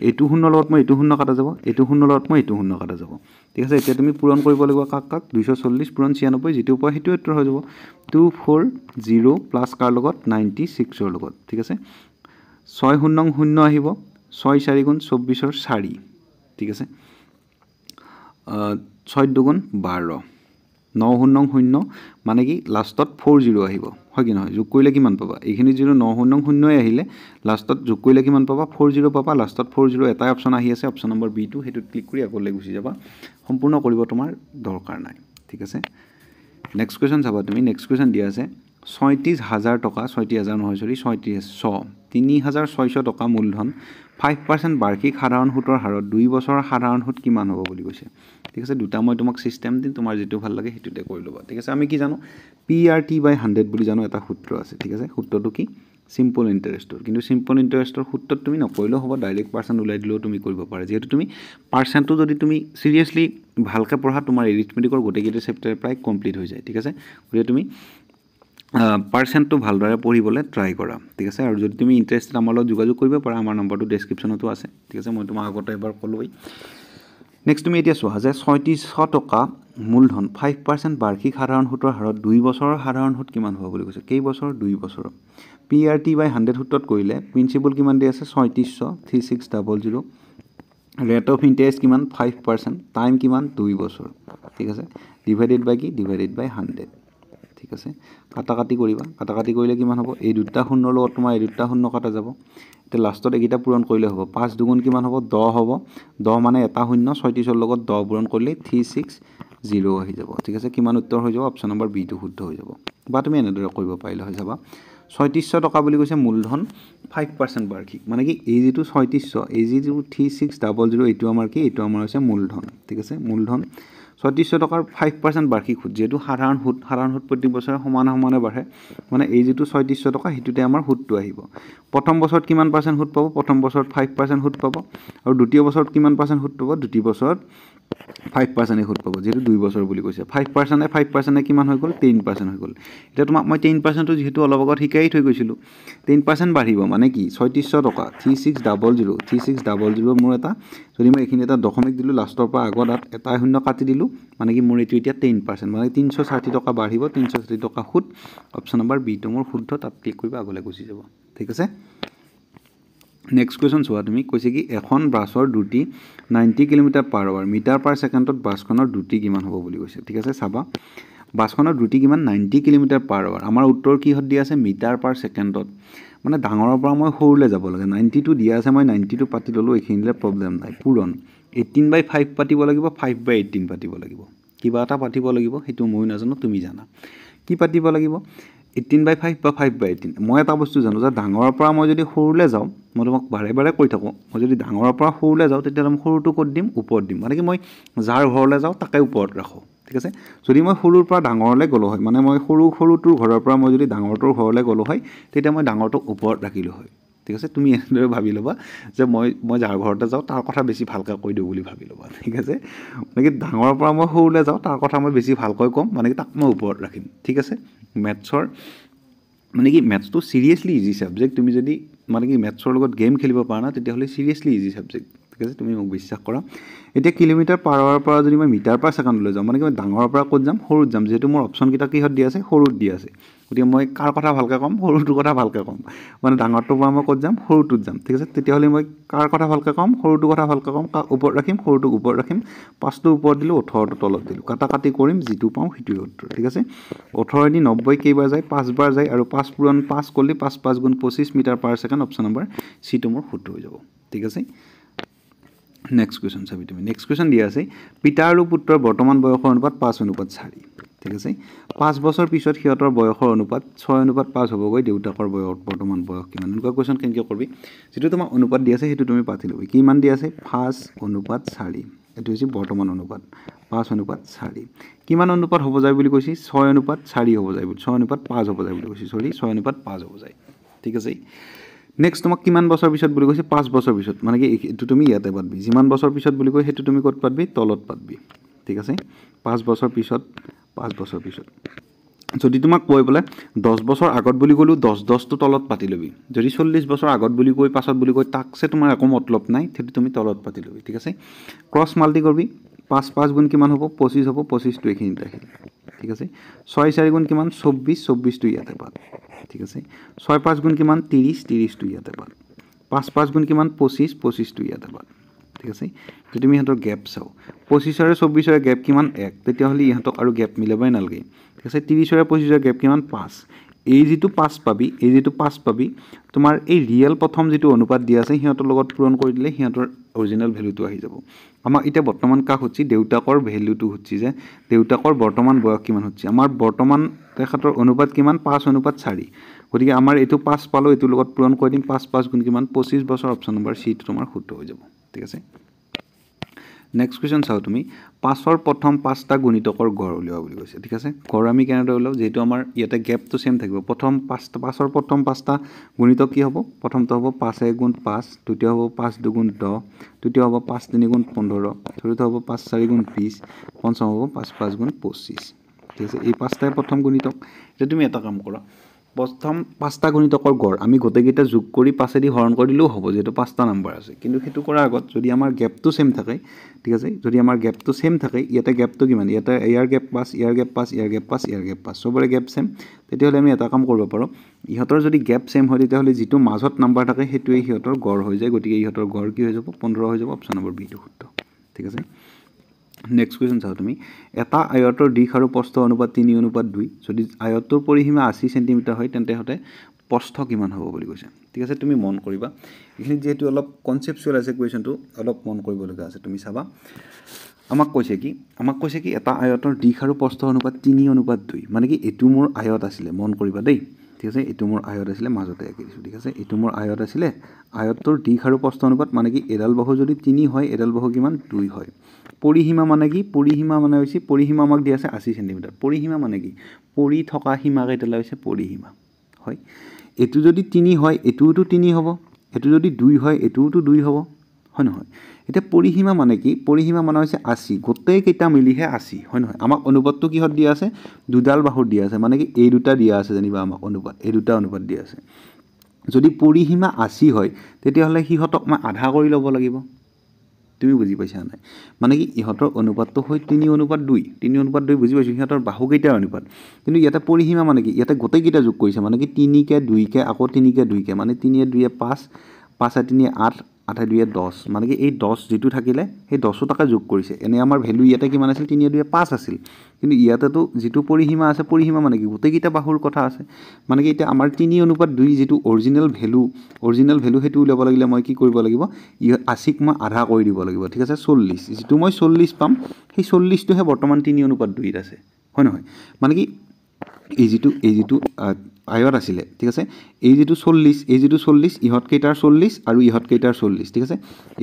এইটো শূন্য লগত মই এইটো শূন্য কাটা যাব এইটো শূন্য লগত মই এইটো শূন্য কাটা যাব ঠিক আছে এতিয়া তুমি পূৰণ কৰিব লাগিব কাক 240 পূৰণ 96 যেটো পোৱা হেতুই উত্তৰ হৈ যাব 240 প্লাস কাৰ লগত 96 ৰ লগত ঠিক আছে 6 শূন্য শূন্য আহিব 6 4 গুণ 24ৰ 4 ঠিক আছে 6 দুগুণ 12 9 শূন্য শূন্য মানে কি লাষ্টত 40 আহিব হয় কি নহয় যোগ কৰিলে কিমান পাবা এইখিনি যেটো 9 শূন্য শূন্যই আহিলে লাষ্টত যোগ কৰিলে কিমান পাবা 40 পাবা লাষ্টত 40 এটা অপচন আহি আছে অপচন নম্বৰ বি টো হেতুত ক্লিক কৰি আগলৈ গুচি যাবা সম্পূৰ্ণ কৰিব তোমাৰ দৰকাৰ নাই ঠিক আছে নেক্সট কোৱেশ্চন চাবা তুমি নেক্সট কোৱেশ্চন দিয়া আছে 36000 টকা 36000 নহয় সৰি 3600 টকা মূলধন 5% বাৰ্ষিক সাধাৰণ সুতৰ হাৰত 2 বছৰৰ সাধাৰণ সুত কিমান হ'ব বুলি কৈছে ঠিক আছে দুটা মই তোমাক সিস্টেম দিম তোমাৰ যেটো ভাল লাগে হেতুতে কৰি লবা ঠিক আছে আমি কি জানো PRT/100 বুলি জানো এটা সূত্ৰ আছে ঠিক আছে সূত্ৰটো কি সিম্পল ইণ্টাৰেষ্টৰ কিন্তু সিম্পল ইণ্টাৰেষ্টৰ সূত্ৰত তুমি নকৰিলেও হ'ব ডাইৰেক্ট পাৰ্চেণ্ট ওলাই দিলেও তুমি কৰিব পাৰা যিহেতু তুমি পাৰ্চেণ্টটো যদি তুমি চিৰিয়াছলি ভালকৈ পঢ়া তোমাৰ এৰিথমেটিকৰ গোটেইকেইটা চেপ্টাৰ প্ৰায় কমপ্লিট হৈ যায় ঠিক আছে গতিকে তুমি পাৰ্চেণ্টটো ভালদৰে পঢ়িবলৈ ট্ৰাই কৰা ঠিক আছে আৰু যদি তুমি ইণ্টাৰেষ্টেড আমাৰ লগত যোগাযোগ কৰিব পাৰা আমাৰ নম্বৰটো ডেছক্ৰিপশ্যনতো আছে ঠিক আছে মই তোমাক আগতে এবাৰ ক'লোৱেই নেক্সট তুমি এতিয়া চোৱা যে ৩৬০০ টকা মূলধন 5% বাৰ্ষিক সাধাৰণ সুতৰ হাৰত 2 বছৰৰ সাধাৰণ সুত কিমান হ'ব বুলি কৈছে কেইবছৰ 2 বছৰ PRT/100 সূত্ৰত কৰিলে প্ৰিন্সিপাল কিমান দি আছে ৩৬০০ 3600 ৰেট অফ ইণ্টাৰেষ্ট কিমান 5% টাইম কিমান 2 বছৰ ঠিক আছে ডিভাইডেড বাই কি ডিভাইডেড বাই 100 ঠিক আছে কাটাকাটি কৰিবা কাটাকাটি কৰিলে কিমান হ'ব এই দুটা শূন্যৰ লগত তোমাৰ এই দুটা শূন্য কাটা যাব এতিয়া লাষ্টত এইকেইটা পূৰণ কৰিলে হ'ব 5 দুগুণ কিমান হ'ব 10 হ'ব 10 মানে এটা শূন্য 36ৰ লগত 10 পূৰণ কৰিলে 360 আহি যাব ঠিক আছে কিমান উত্তৰ হৈ যাব অপশ্যন নম্বৰ বি টো শুদ্ধ হৈ যাব বা তুমি এনেদৰে কৰিব পাৰিলে হৈ যাবা ৩৬০০ টকা বুলি কৈছে মূলধন 5% বাৰ্ষিক মানে কি এই যিটো ৩৬০০ এই যিটো 3600 এইটো আমাৰ কি এইটো আমাৰ হৈছে মূলধন ঠিক আছে মূলধন ৩৬০০ টকাৰ 5% বাৰ্ষিক সুত যেহেতু সাধাৰণ সুত প্ৰতি বছৰে সমানে বাঢ়ে মানে এই যিটো ৩৬০০ টকা হেতুতে আমাৰ সুতটো আহিব প্ৰথম বছৰত কিমান পাৰ্চেণ্ট সুত পাব প্ৰথম বছৰত 5% সুত পাব আৰু দ্বিতীয় বছৰত কিমান পাৰ্চেণ্ট সুত পাব দ্বিতীয় বছৰত 5% সুত পাব যেহেতু 2 বছৰ বুলি কৈছে 5% কিমান হৈ গ'ল 10% হৈ গ'ল এতিয়া তোমাক মই 10%টো যেহেতু অলপ আগত শিকাই থৈ গৈছিলোঁ 10% বাঢ়িব মানে কি ৩৬০০ টকা 3600 মোৰ এটা যদি মই এইখিনি এটা দশমিক দিলোঁ লাষ্টৰ পৰা আগত এটা শূন্য কাটি দিলোঁ মানে কি মোৰ এইটো এতিয়া 10% মানে 360 টকা বাঢ়িব 360 টকা সুত অপশ্যন নম্বৰ বি টো মোৰ শুদ্ধ তাত ক্লিক কৰিবা আগলৈ গুচি যাব ঠিক আছে নেক্সট কুৱেশ্যন চোৱা তুমি কৈছে কি এখন বাছৰ দ্ৰুতি 90 কিলোমিটাৰ/আৱাৰ মিটাৰ/ছেকেণ্ডত বাছখনৰ দ্ৰুতি কিমান হ'ব বুলি কৈছে ঠিক আছে চাবা বাছখনৰ দ্ৰুতি কিমান 90 কিলোমিটাৰ/আৱাৰ আমাৰ উত্তৰ কিহত দিয়া আছে মিটাৰ/ছেকেণ্ডত মানে ডাঙৰৰ পৰা মই সৰুলৈ যাব লাগে 90 টো দিয়া আছে মই 90 টো পাতি ল'লোঁ এইখিনিলে প্ৰব্লেম নাই পূৰণ 18/5 পাতিব লাগিব 5/18 পাতিব লাগিব কিবা এটা পাতিব লাগিব সেইটো মই নাজানো তুমি জানা কি পাতিব লাগিব 18/5 বা 5/18 মই এটা বস্তু জানো যে ডাঙৰৰ পৰা মই যদি সৰুলৈ যাওঁ মই তোমাক বাৰে কৈ থাকোঁ মই যদি ডাঙৰৰ পৰা সৰুলৈ যাওঁ তেতিয়াহ'লে মই সৰুটো ক'ত দিম ওপৰত দিম মানে কি মই যাৰ ঘৰলৈ যাওঁ তাকে ওপৰত ৰাখোঁ ঠিক আছে যদি মই সৰুৰ পৰা ডাঙৰলৈ গ'লো হয় মানে মই সৰুটোৰ ঘৰৰ পৰা মই যদি ডাঙৰটোৰ ঘৰলৈ গ'লো হয় তেতিয়া মই ডাঙৰটোক ওপৰত ৰাখিলোঁ হয় ঠিক আছে তুমি এনেদৰে ভাবি ল'বা যে মই যাৰ ঘৰতে যাওঁ তাৰ কথা বেছি ভালকৈ কৈ দিওঁ বুলি ভাবি ল'বা ঠিক আছে মানে কি ডাঙৰৰ পৰা মই সৰুলৈ যাওঁ তাৰ কথা মই বেছি ভালকৈ ক'ম মানে কি তাক মই ওপৰত ৰাখিম ঠিক আছে মেথছৰ মানে কি মেথছটো চিৰিয়াছলি ইজি ছাবজেক্ট তুমি যদি মানে কি মেথছৰ লগত গেম খেলিব পাৰা না তেতিয়াহ'লে চিৰিয়াছলি ইজি ছাবজেক্ট ঠিক আছে তুমি মোক বিশ্বাস কৰা এতিয়া কিলোমিটাৰ/আৱাৰৰ পৰা যদি মই মিটাৰ/ছেকেণ্ডলৈ যাওঁ মানে কি মই ডাঙৰৰ পৰা ক'ত যাম সৰুত যাম যিহেতু মোৰ অপশ্যনকেইটা কিহত দিয়া আছে সৰুত দিয়া আছে গতিকে মই কাৰ কথা ভালকৈ ক'ম সৰুটোৰ কথা ভালকৈ ক'ম মানে ডাঙৰটোৰ পৰা মই ক'ত যাম সৰুটোত যাম ঠিক আছে তেতিয়াহ'লে মই কাৰ কথা ভালকৈ ক'ম সৰুটোৰ কথা ভালকৈ ক'ম কাক ওপৰত ৰাখিম সৰুটোক ওপৰত ৰাখিম 5টো ওপৰত দিলোঁ 18টো তলত দিলোঁ কাটাকাটি কৰিম যিটো পাওঁ সেইটোৱে উত্তৰ ঠিক আছে 18 দি 90 কেইবাৰ যায় 5 বাৰ যায় আৰু 5 পূৰণ 5 কৰিলে 5 গুণ 25 মিটাৰ/ছেকেণ্ড অপশ্যন নম্বৰ চিটো মোৰ শুদ্ধ হৈ যাব ঠিক আছে নেক্সট কুৱেশ্যন চাবি তুমি নেক্সট কুৱেশ্যন দিয়া আছে পিতা আৰু পুত্ৰৰ বৰ্তমান বয়সৰ অনুপাত 5:4 ঠিক আছে 5 বছৰ পিছত সিহঁতৰ বয়সৰ অনুপাত 6:5 হ'বগৈ দেউতাকৰ বৰ্তমান বয়স কিমান এনেকুৱা কুৱেশ্যন কেনেকৈ কৰিবি যিটো তোমাৰ অনুপাত দিয়া আছে সেইটো তুমি পাতি ল'বি কিমান দিয়া আছে 5:4 এইটো হৈছে বৰ্তমান অনুপাত 5:4 কিমান অনুপাত হ'ব যায় বুলি কৈছে 6:4 হ'ব যায় 6:5 হ'ব যায় বুলি কৈছে 6:5 হ'ব যায় ঠিক আছে নেক্সট তোমাক কিমান বছৰ পিছত বুলি কৈছে 5 বছৰ পিছত মানে কি এইটো তুমি ইয়াতে পাতবি যিমান বছৰ পিছত বুলি কয় সেইটো তুমি ক'ত পাতবি তলত পাতবি ঠিক আছে 5 বছৰ পিছত যদি তোমাক কৈ বোলে 10 বছৰ আগত বুলি ক'লো 10টো তলত পাতি ল'বি যদি 40 বছৰ আগত বুলি কৈ পাছত বুলি কৈ তাকছে তোমাৰ একো মতলব নাই সেইটো তুমি তলত পাতি ল'বি ঠিক আছে ক্ৰছ মাল্টি কৰিবি 5 গুণ কিমান হ'ব 25 হ'ব 25টো এইখিনিত ৰাখিল ঠিক আছে 6 গুণ কিমান 24টো ইয়াতে পাত ঠিক আছে 6 গুণ কিমান 30টো ইয়াতে পাত 5 গুণ কিমান 25টো ইয়াতে পাত ঠিক আছে যদি তুমি ইহঁতৰ গেপ চাওঁ 25 আৰু 24ৰ গেপ কিমান 1 তেতিয়াহ'লে ইহঁতক আৰু গেপ মিলাবই নালাগে ঠিক আছে 30 আৰু 25ৰ গেপ কিমান 5 এই যিটো 5 পাবি তোমাৰ এই ৰিয়েল প্ৰথম যিটো অনুপাত দিয়া আছে সিহঁতৰ লগত পূৰণ কৰি দিলে সিহঁতৰ অৰিজিনেল ভেলুটো আহি যাব আমাক এতিয়া বৰ্তমান কাক সুধছি দেউতাকৰ ভেলুটো সুধছি যে দেউতাকৰ বৰ্তমান বয়স কিমান সুধছি আমাৰ বৰ্তমান তেখেতৰ অনুপাত কিমান 5:4 গতিকে আমাৰ এইটো 5 পালোঁ এইটোৰ লগত পূৰণ কৰি দিম 5 গুণ কিমান 25 বছৰ অপশ্যন নম্বৰ চি টো তোমাৰ শুদ্ধ হৈ যাব ঠিক আছে নেক্সট কুৱেশ্যন চাওঁ তুমি 5ৰ প্ৰথম 5টা গুণিতকৰ গড় উলিওৱা বুলি কৈছে ঠিক আছে গড় আমি কেনেদৰে উলিয়াও যেহেতু আমাৰ ইয়াতে গেপটো সেম থাকিব প্ৰথম 5ৰ প্ৰথম 5টা গুণিতক কি হ'ব প্ৰথমটো হ'ব 5 * 5 দ্বিতীয় হ'ব 5 * 2 = 10 তৃতীয় হ'ব 5 * 3 = 15 চতুৰ্থ হ'ব 5 * 4 = 20 পঞ্চম হ'ব 5 * 5 = 25 ঠিক আছে এই পাঁচটাই প্ৰথম গুণিতক এতিয়া তুমি এটা কাম কৰা প্ৰথম 5টা গুণিতকৰ গড় আমি গোটেইকেইটা যোগ কৰি 5 দি হৰণ কৰি দিলেও হ'ব যেটো 5টা নাম্বাৰ আছে কিন্তু হেতু কৰাৰ আগত যদি আমাৰ গ্যাপটো সেম থাকে ঠিক আছে যদি আমাৰ গ্যাপটো সেম থাকে ইয়াতে গ্যাপটো কিমান ইয়াতে ইয়াৰ গ্যাপ 5 ইয়াৰ গ্যাপ 5 ইয়াৰ গ্যাপ 5 ইয়াৰ গ্যাপ 5 সবৰে গ্যাপ সেম তেতিয়াহলে আমি এটা কাম কৰিব পাৰো ইহতৰ যদি গ্যাপ সেম হয় তেতিয়াহলে যিটো মাজত নাম্বাৰ থাকে হেতুৱে ইহতৰ গড় হৈ যায় গতিকে ইহতৰ গড় কি হৈ যাব 15 হৈ যাব অপচন নম্বৰ বি টো শুদ্ধ ঠিক আছে নেক্সট কুৱেশ্যন চাও তুমি এটা আয়তৰ দিশ আৰু প্ৰস্থ অনুপাত 3:2 যদি আয়তৰ পৰিসীমা 80 সেমি হয় তেন্তে হতে প্ৰস্থ কিমান হ'ব বুলি কৈছে ঠিক আছে তুমি মন কৰিবা এখিনি যেহেতু অলপ কনসেপচুৱেল আছে কুৱেশ্যনটো অলপ মন কৰিব লগা আছে তুমি চাবা আমাক কৈছে কি এটা আয়তৰ দিশ আৰু প্ৰস্থ অনুপাত 3:2 মানে কি এটো মোৰ আয়ত আছিল মন কৰিবা দেই ঠিক আছে এটো মোৰ আয়ত আছিল মাজতে আকি দিছো ঠিক আছে এটো মোৰ আয়ত আছিল আয়তৰ দিশ আৰু প্ৰস্থ অনুপাত মানে কি এডাল বাহু যদি 3 হয় এডাল বাহু কিমান 2 হয় পৰিসীমা মানে কি পৰিসীমা মানে হৈছে পৰিসীমা আমাক দিয়া আছে 80 সেমি পৰিসীমা মানে কি পৰি থকা সীমা কেইটা হৈছে পৰিসীমা হয় এটো যদি 3 হয় এটোটো 3 হ'ব এটো যদি 2 হয় এটোটো 2 হ'ব হয় নহয় এটা পৰিসীমা মানে কি পৰিসীমা মানে হৈছে 80 গোটেই কেইটা মিলিহে 80 হয় নহয় আমাক অনুপাতটো কিহত দিয়া আছে দুডাল বাহুৰ দিয়া আছে মানে কি এই দুটা দিয়া আছে জানিবা আমাক অনুপাত এই দুটা অনুপাত দিয়া আছে যদি পৰিসীমা 80 হয় তেতিয়াহলে হিহতক মই আধা কৰি ল'ব লাগিব তুমি বুজি পাইছা নাই মানে কি ইহতৰ অনুপাতটো হয় 3:2 3:2 বুজি পাইছো ইহতৰ বাহু কেইটাৰ অনুপাত কিন্তু ইয়াতে পৰিসীমা মানে কি ইয়াতে গোটেই কেইটা যোগ কৰিছে মানে কি 3 কে 2 কে আকৌ 3 কে 2 কে মানে 3 এ 2 এ 5 5 এ 3 এ 8 8 এ 2 এ 10 মানে কি এই 10 যেটো থাকিলে সেই 10 টাকা যোগ কৰিছে এনে আমাৰ ভ্যালু ইয়াতে কিমান আছিল 3 এ 2 এ 5 আছিল কিন্তু ইয়াতেটো যেটো পৰিসীমা আছে পৰিসীমা মানে কি গোটেই কেইটা বাহুৰ কথা আছে মানে কি এটা আমাৰ 3:2 যেটো অৰিজিনাল ভ্যালু হেতু উলাব লাগিলে মই কি কৰিব লাগিব 80 ক মই আধা কৰি দিব লাগিব ঠিক আছে 40 যেটো মই 40 পাম সেই 40 টোহে বৰ্তমান 3:2 ত আছে হয় নহয় মানে কি এই যেটো আয়ত আছিল ঠিক আছে এই যেটো 40 ইহত কেইটাৰ 40 আৰু ইহত কেইটাৰ 40 ঠিক আছে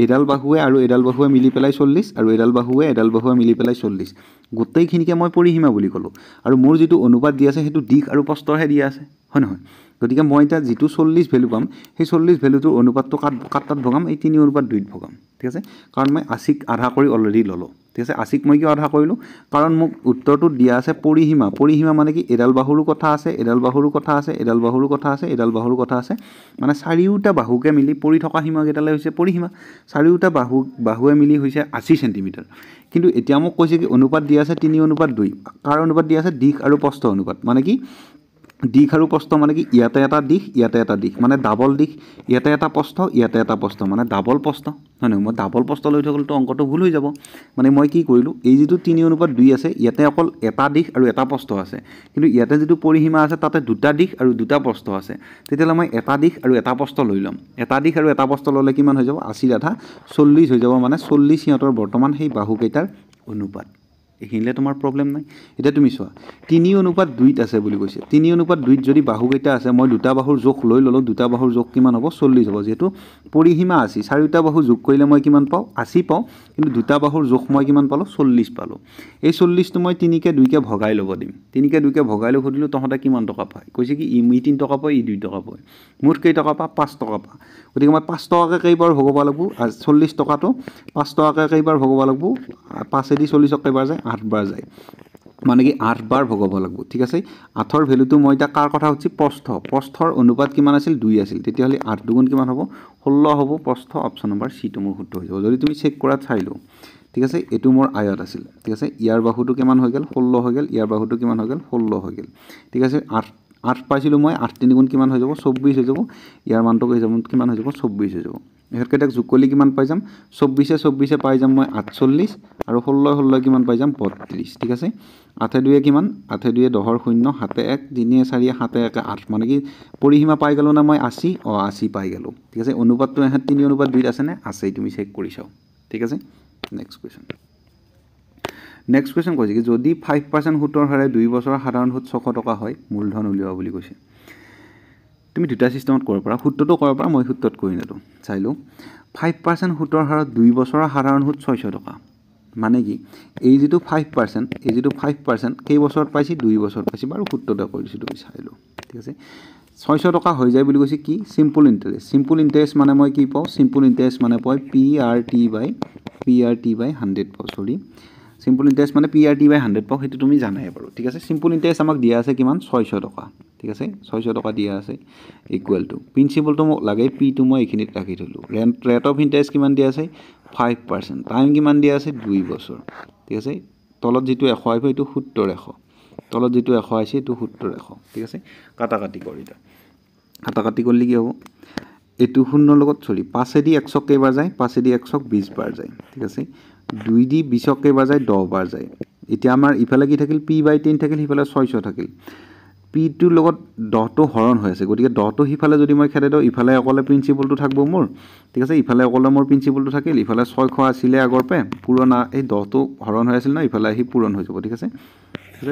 এডাল বাহুৱে আৰু এডাল বাহুৱে মিলি পেলাই 40 আৰু এডাল বাহুৱে মিলি পেলাই 40 গোটেইখিনিকে মই পৰিসীমা বুলি কলো আৰু মোৰ যেটো অনুপাত দি আছে হেতু দিশ আৰু প্ৰস্থৰহে দি আছে হয় নহয় গতিকে মই এটা যেটো 40 ভ্যালু পাম সেই 40 ভ্যালুটোৰ অনুপাতটো কাটত ভগাম এই 3:2 ত ভগাম ঠিক আছে কাৰণ মই 80 ক আধা কৰি অলৰেডি ললো ঠিক আছে 80 ক মই কি আধা কৰিলো কাৰণ মোক উত্তৰটো দিয়া আছে পৰিসীমা মানে কি এডাল বাহুৰ কথা আছে এডাল বাহুৰ কথা আছে এডাল বাহুৰ কথা আছে এডাল বাহুৰ কথা আছে মানে চাৰিওটা বাহুকে মিলি পৰি থকা সীমা কেইটালে হৈছে পৰিসীমা চাৰিওটা বাহুৱে মিলি হৈছে 80 সেমি কিন্তু এতিয়া মোক কৈছে কি অনুপাত দিয়া আছে 3:2 কাৰ অনুপাত দিয়া আছে দিশ আৰু প্ৰস্থ অনুপাত মানে কি দিশ আৰু প্ৰস্থ মানে কি ইয়াতে এটা দিশ মানে ডাবল দিশ ইয়াতে এটা প্ৰস্থ মানে ডাবল প্ৰস্থ হয় নহয় মই ডাবল প্ৰস্থ লৈ থকলটো অংকটো ভুল হৈ যাব মানে মই কি কৰিলো এই যেটো 3:2 আছে ইয়াতে অকল এটা দিশ আৰু এটা প্ৰস্থ আছে কিন্তু ইয়াতে যেটো পৰিসীমা আছে তাতে দুটা দিশ আৰু দুটা প্ৰস্থ আছে তেতিয়ালে মই এটা দিশ আৰু এটা প্ৰস্থ লৈ লম এটা দিশ আৰু এটা প্ৰস্থ ললে কিমান হৈ যাব 80 আধা 40 হৈ যাব মানে 40 হিহঁতৰ বৰ্তমান সেই বাহু কেইটাৰ অনুপাত এখিনলে তোমাৰ প্ৰবলেম নাই এটা তুমি চোৱা 3:2 ত আছে বুলি কৈছে 3:2 ত যদি বাহু কেইটা আছে মই দুটা বাহুৰ যোগ লৈ ললো দুটা বাহুৰ যোগ কিমান হ'ব 40 হ'ব যেটো পৰিসীমা 80 চাৰিটা বাহু যোগ কৰিলে মই কিমান পাও 80 পাও কিন্তু দুটা বাহুৰ যোগ মই কিমান পালো 40 পালো এই 40 টো মই 3 কে 2 কে ভগাই ল'ব দিম 3 কে 2 কে ভগাই লৈ খুদিলো তহতে কিমান টকা পায় কৈছে কি ই 3 টকা পায় ই 2 টকা পায় মুঠ কেই টকা পা 5 টকা পা গতিকে মই 5 টকাকে কেইবাৰ ভগাব লাগিব 40 টকাটো 5 টকাকে কেইবাৰ ভগাব লাগিব 5 এদি 40 ক কেইবাৰ যায় 8 বাৰ যায় মানে কি 8 বাৰ ভগাব লাগিব ঠিক আছে 8 ৰ ভ্যালুটো মই এটা কাৰ কথা হচ্ছে প্ৰস্থৰ অনুপাত কিমান আছিল 2 আছিল তেতিয়া হলে 8 দুগুণ কিমান হ'ব 16 হ'ব প্ৰস্থ অপচন নম্বৰ সি টো মোৰ শুদ্ধ হৈ যাব যদি তুমি চেক কৰা চাইলো ঠিক আছে এটো মোৰ আয়ত আছিল ঠিক আছে ইয়াৰ বাহুটো কিমান হৈ গেল 16 হৈ গেল ইয়াৰ বাহুটো কিমান হৈ গেল 16 হৈ গেল ঠিক আছে 8 পাইছিলো মই 8 3 গুণ কিমান হৈ যাব 24 হৈ যাব ইয়াৰ মানটো কিমান হৈ যাব 24 হৈ যাব এহতকেইটাক যোগ কৰিলে কিমান পাই যাম 24 পাই যাম মই 48 আৰু 16 কিমান পাই যাম 32 ঠিক আছে 8 2 কিমান 8 2 10 0 7 1 3 4 7 1 8 মানে কি পৰিসীমা পাই গলো না মই 80 পাই গলো ঠিক আছে অনুপাতটো এহে 3:2 আছে নে আছে তুমি চেক কৰি চাও ঠিক আছে নেক্সট কোৱেশ্চন কৈছে কি যদি 5% সুতৰ হাৰে 2 বছৰৰ সাধাৰণ সুত 600 টকা হয় মূলধন উলিওৱা বুলি কৈছে তুমি দুটা সিস্টেমত কৰিব পাৰা সুতটো কৰিব পাৰা মই সুতত কৰি নেটো চাইলো 5% সুতৰ হাৰত 2 বছৰৰ সাধাৰণ সুত 600 টকা মানে কি এই যেটো 5% এই যেটো 5% কেই বছৰত পাইছি 2 বছৰত পাইছি বাৰু সূত্ৰটা কৰি দিছো তুমি চাই লও ঠিক আছে 600 টকা হৈ যায় বুলি কৈছে কি সিম্পল ইন্টারেস্ট মানে মই কি পাও সিম্পল ইন্টারেস্ট মানে পাই PRT by 100 পাও সৰি সিম্পল ইন্টাৰেস্ট মানে PRT by 100 পাও হেতু তুমি জানাই বাৰু ঠিক আছে সিম্পল ইন্টারেস্ট আমাক দিয়া আছে কিমান 600 টকা ঠিক আছে 600 টকা দিয়া আছে ইকুয়াল টু প্ৰিন্সিপাল তো মোক লাগে P তো মই এখিনিত ৰাখি থলো ৰেট অফ ইন্টাৰেস্ট কিমান দিয়া আছে 5% টাইম কিমান দিয়া আছে 2 বছৰ ঠিক আছে তলত যেটো 100 আহিব এটো 70 তলত যেটো 100 আছে এটো 70 ঠিক আছে কাটাকাটি কৰি দা কাটাকাটি কৰলে কি হ'ব এটো 0 লগত সৰি 5 দি 100 কেইবাৰ যায় 5 দি 100 20 বাৰ যায় ঠিক আছে 2 দি 20 কেইবাৰ যায় 10 বাৰ যায় এতিয়া আমাৰ ইফালে কি থাকিল p/10 থাকিল হিফালে 600 থাকিল p টোৰ লগত 10 টো হৰণ হৈ আছে গতিকে 10 টো হিফালে যদি মই খেদে দিও ইফালে অকলে প্ৰিন্সিপালটো থাকব মোৰ ঠিক আছে ইফালে অকলে মোৰ প্ৰিন্সিপালটো থাকিল ইফালে 600 আছিল আগৰ পে পুৰণা এই 10 টো হৰণ হৈ আছিল না ইফালে আহি পূৰণ হৈ যাব ঠিক আছে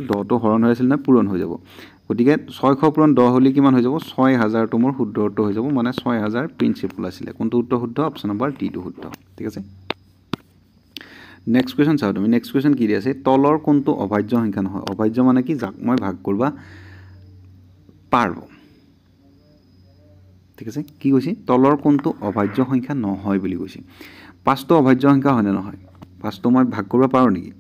10 টো হৰণ হৈ আছিল না পূৰণ হৈ যাব গতিকে 600 পূৰণ 10 হলি কিমান হৈ যাব 6000 টো মোৰ শুদ্ধ উত্তৰ হৈ যাব মানে 6000 প্ৰিন্সিপাল আছিল কোনটো উত্তৰ শুদ্ধ অপচন নম্বৰ ডি টো শুদ্ধ ঠিক আছে নেক্সট কোৱেশ্চন চাও তুমি নেক্সট কোৱেশ্চন কি দি আছে তলৰ কোনটো অভাজ্য সংখ্যা নহয় অভাজ্য মানে কি যাক মই ভাগ কৰবা পাৰব ঠিক আছে কি কৈছি তলৰ কোনটো অভাজ্য সংখ্যা নহয় বুলি কৈছি পাঁচটো অভাজ্য সংখ্যা হয় না নহয় পাঁচটো মই ভাগ কৰবা পাৰো নেকি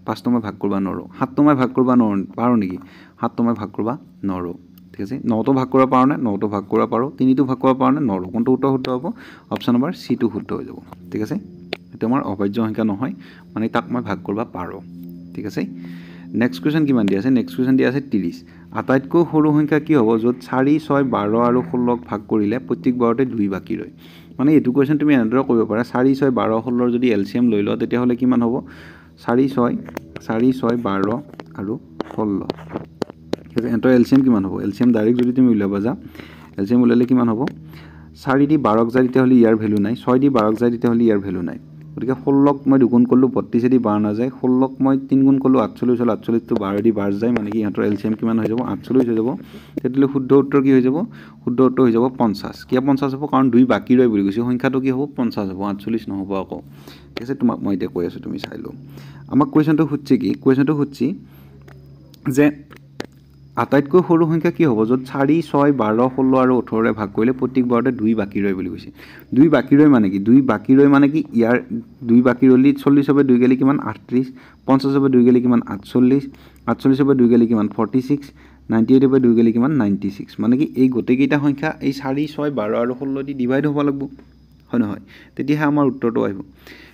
পাঁচটো মই ভাগ কৰবা নৰো সাতটো মই ভাগ কৰবা পাৰো নেকি সাতটো মই ভাগ কৰবা নৰো ঠিক আছে নটো ভাগ কৰবা পাৰো না নটো ভাগ কৰবা পাৰো তিনিটো ভাগ কৰবা পাৰো না নৰো কোনটো উত্তৰ শুদ্ধ হ'ব অপচন নম্বৰ সি টো শুদ্ধ হৈ যাব ঠিক আছে এটা আমাৰ অভাজ্য সংখ্যা নহয় মানে তাক মই ভাগ কৰবা পাৰো ঠিক আছে নেক্সট কোৱেশ্চন কিমান দি আছে নেক্সট কোৱেশ্চন দি আছে 30 আটাইতকৈ সৰু সংখ্যা কি হ'ব যত 4 6 12 আৰু 16 ভাগ কৰিলে প্ৰত্যেক বাৰতে 2 বাকি ৰয় মানে এটো কোৱেশ্চন তুমি এনেদৰে কৰিব পাৰা 4 6 12 16 যদি এলসিএম লৈ লও তেতিয়া হলে কিমান হ'ব 4 6 12 আৰু 16 ঠিক আছে এন্টাৰ এলসিএম কিমান হ'ব এলসিএম ডাইৰেক্ট যদি তুমি উলাবা যা এলসিএম উলালে কিমান হ'ব 4 দি 12 যায় তেতিয়া হলে ইয়াৰ ভ্যালু নাই 6 দি 12 যায় তেতিয়া হলে ইয়াৰ ভ্যালু নাই গতিকে 16ক মই দুগুণ করলো 32 দি 12 না যায় 16ক মই 3 গুণ করলো 48 হল 48 তো 12 দি 12 যায় মানে কি ইহঁতৰ এলসিএম কিমান হৈ যাব 48 হৈ যাব তেতিয়ালে শুদ্ধ উত্তৰ কি হৈ যাব শুদ্ধ উত্তৰ হৈ যাব 50 কিয়া 50 হ'ব কাৰণ 2 বাকি ৰয় বুলি কৈছে সংখ্যাটো কি হ'ব 50 হ'ব 48 নহব আকৌ ঠিক আছে তোমাক মই এতিয়া কৈ আছো তুমি চাই লো আমাক কোৱেশ্চনটো খুজিছে কি কোৱেশ্চনটো খুজিছে যে আটাইতকৈ সৰু সংখ্যা কি হ'ব যত 4 6 12 16 আৰু 18 ৰে ভাগ কৰিলে প্ৰত্যেক বাৰতে 2 বাকি ৰয় বুলি কৈছে 2 বাকি ৰয় মানে কি 2 বাকি ৰয় মানে কি ইয়াৰ 2 বাকি ৰলি 40 হবে 2 গেলি কিমান 38 50 হবে 2 গেলি কিমান 48 48 হবে 2 গেলি কিমান 46 98 হবে 2 গেলি কিমান 96 মানে কি এই গোটেই কেইটা সংখ্যা এই 4 6 12 আৰু 16 দি ডিভাইড হ'ব লাগিব হয় নহয় তেতিয়াহে আমাৰ উত্তৰটো আহিব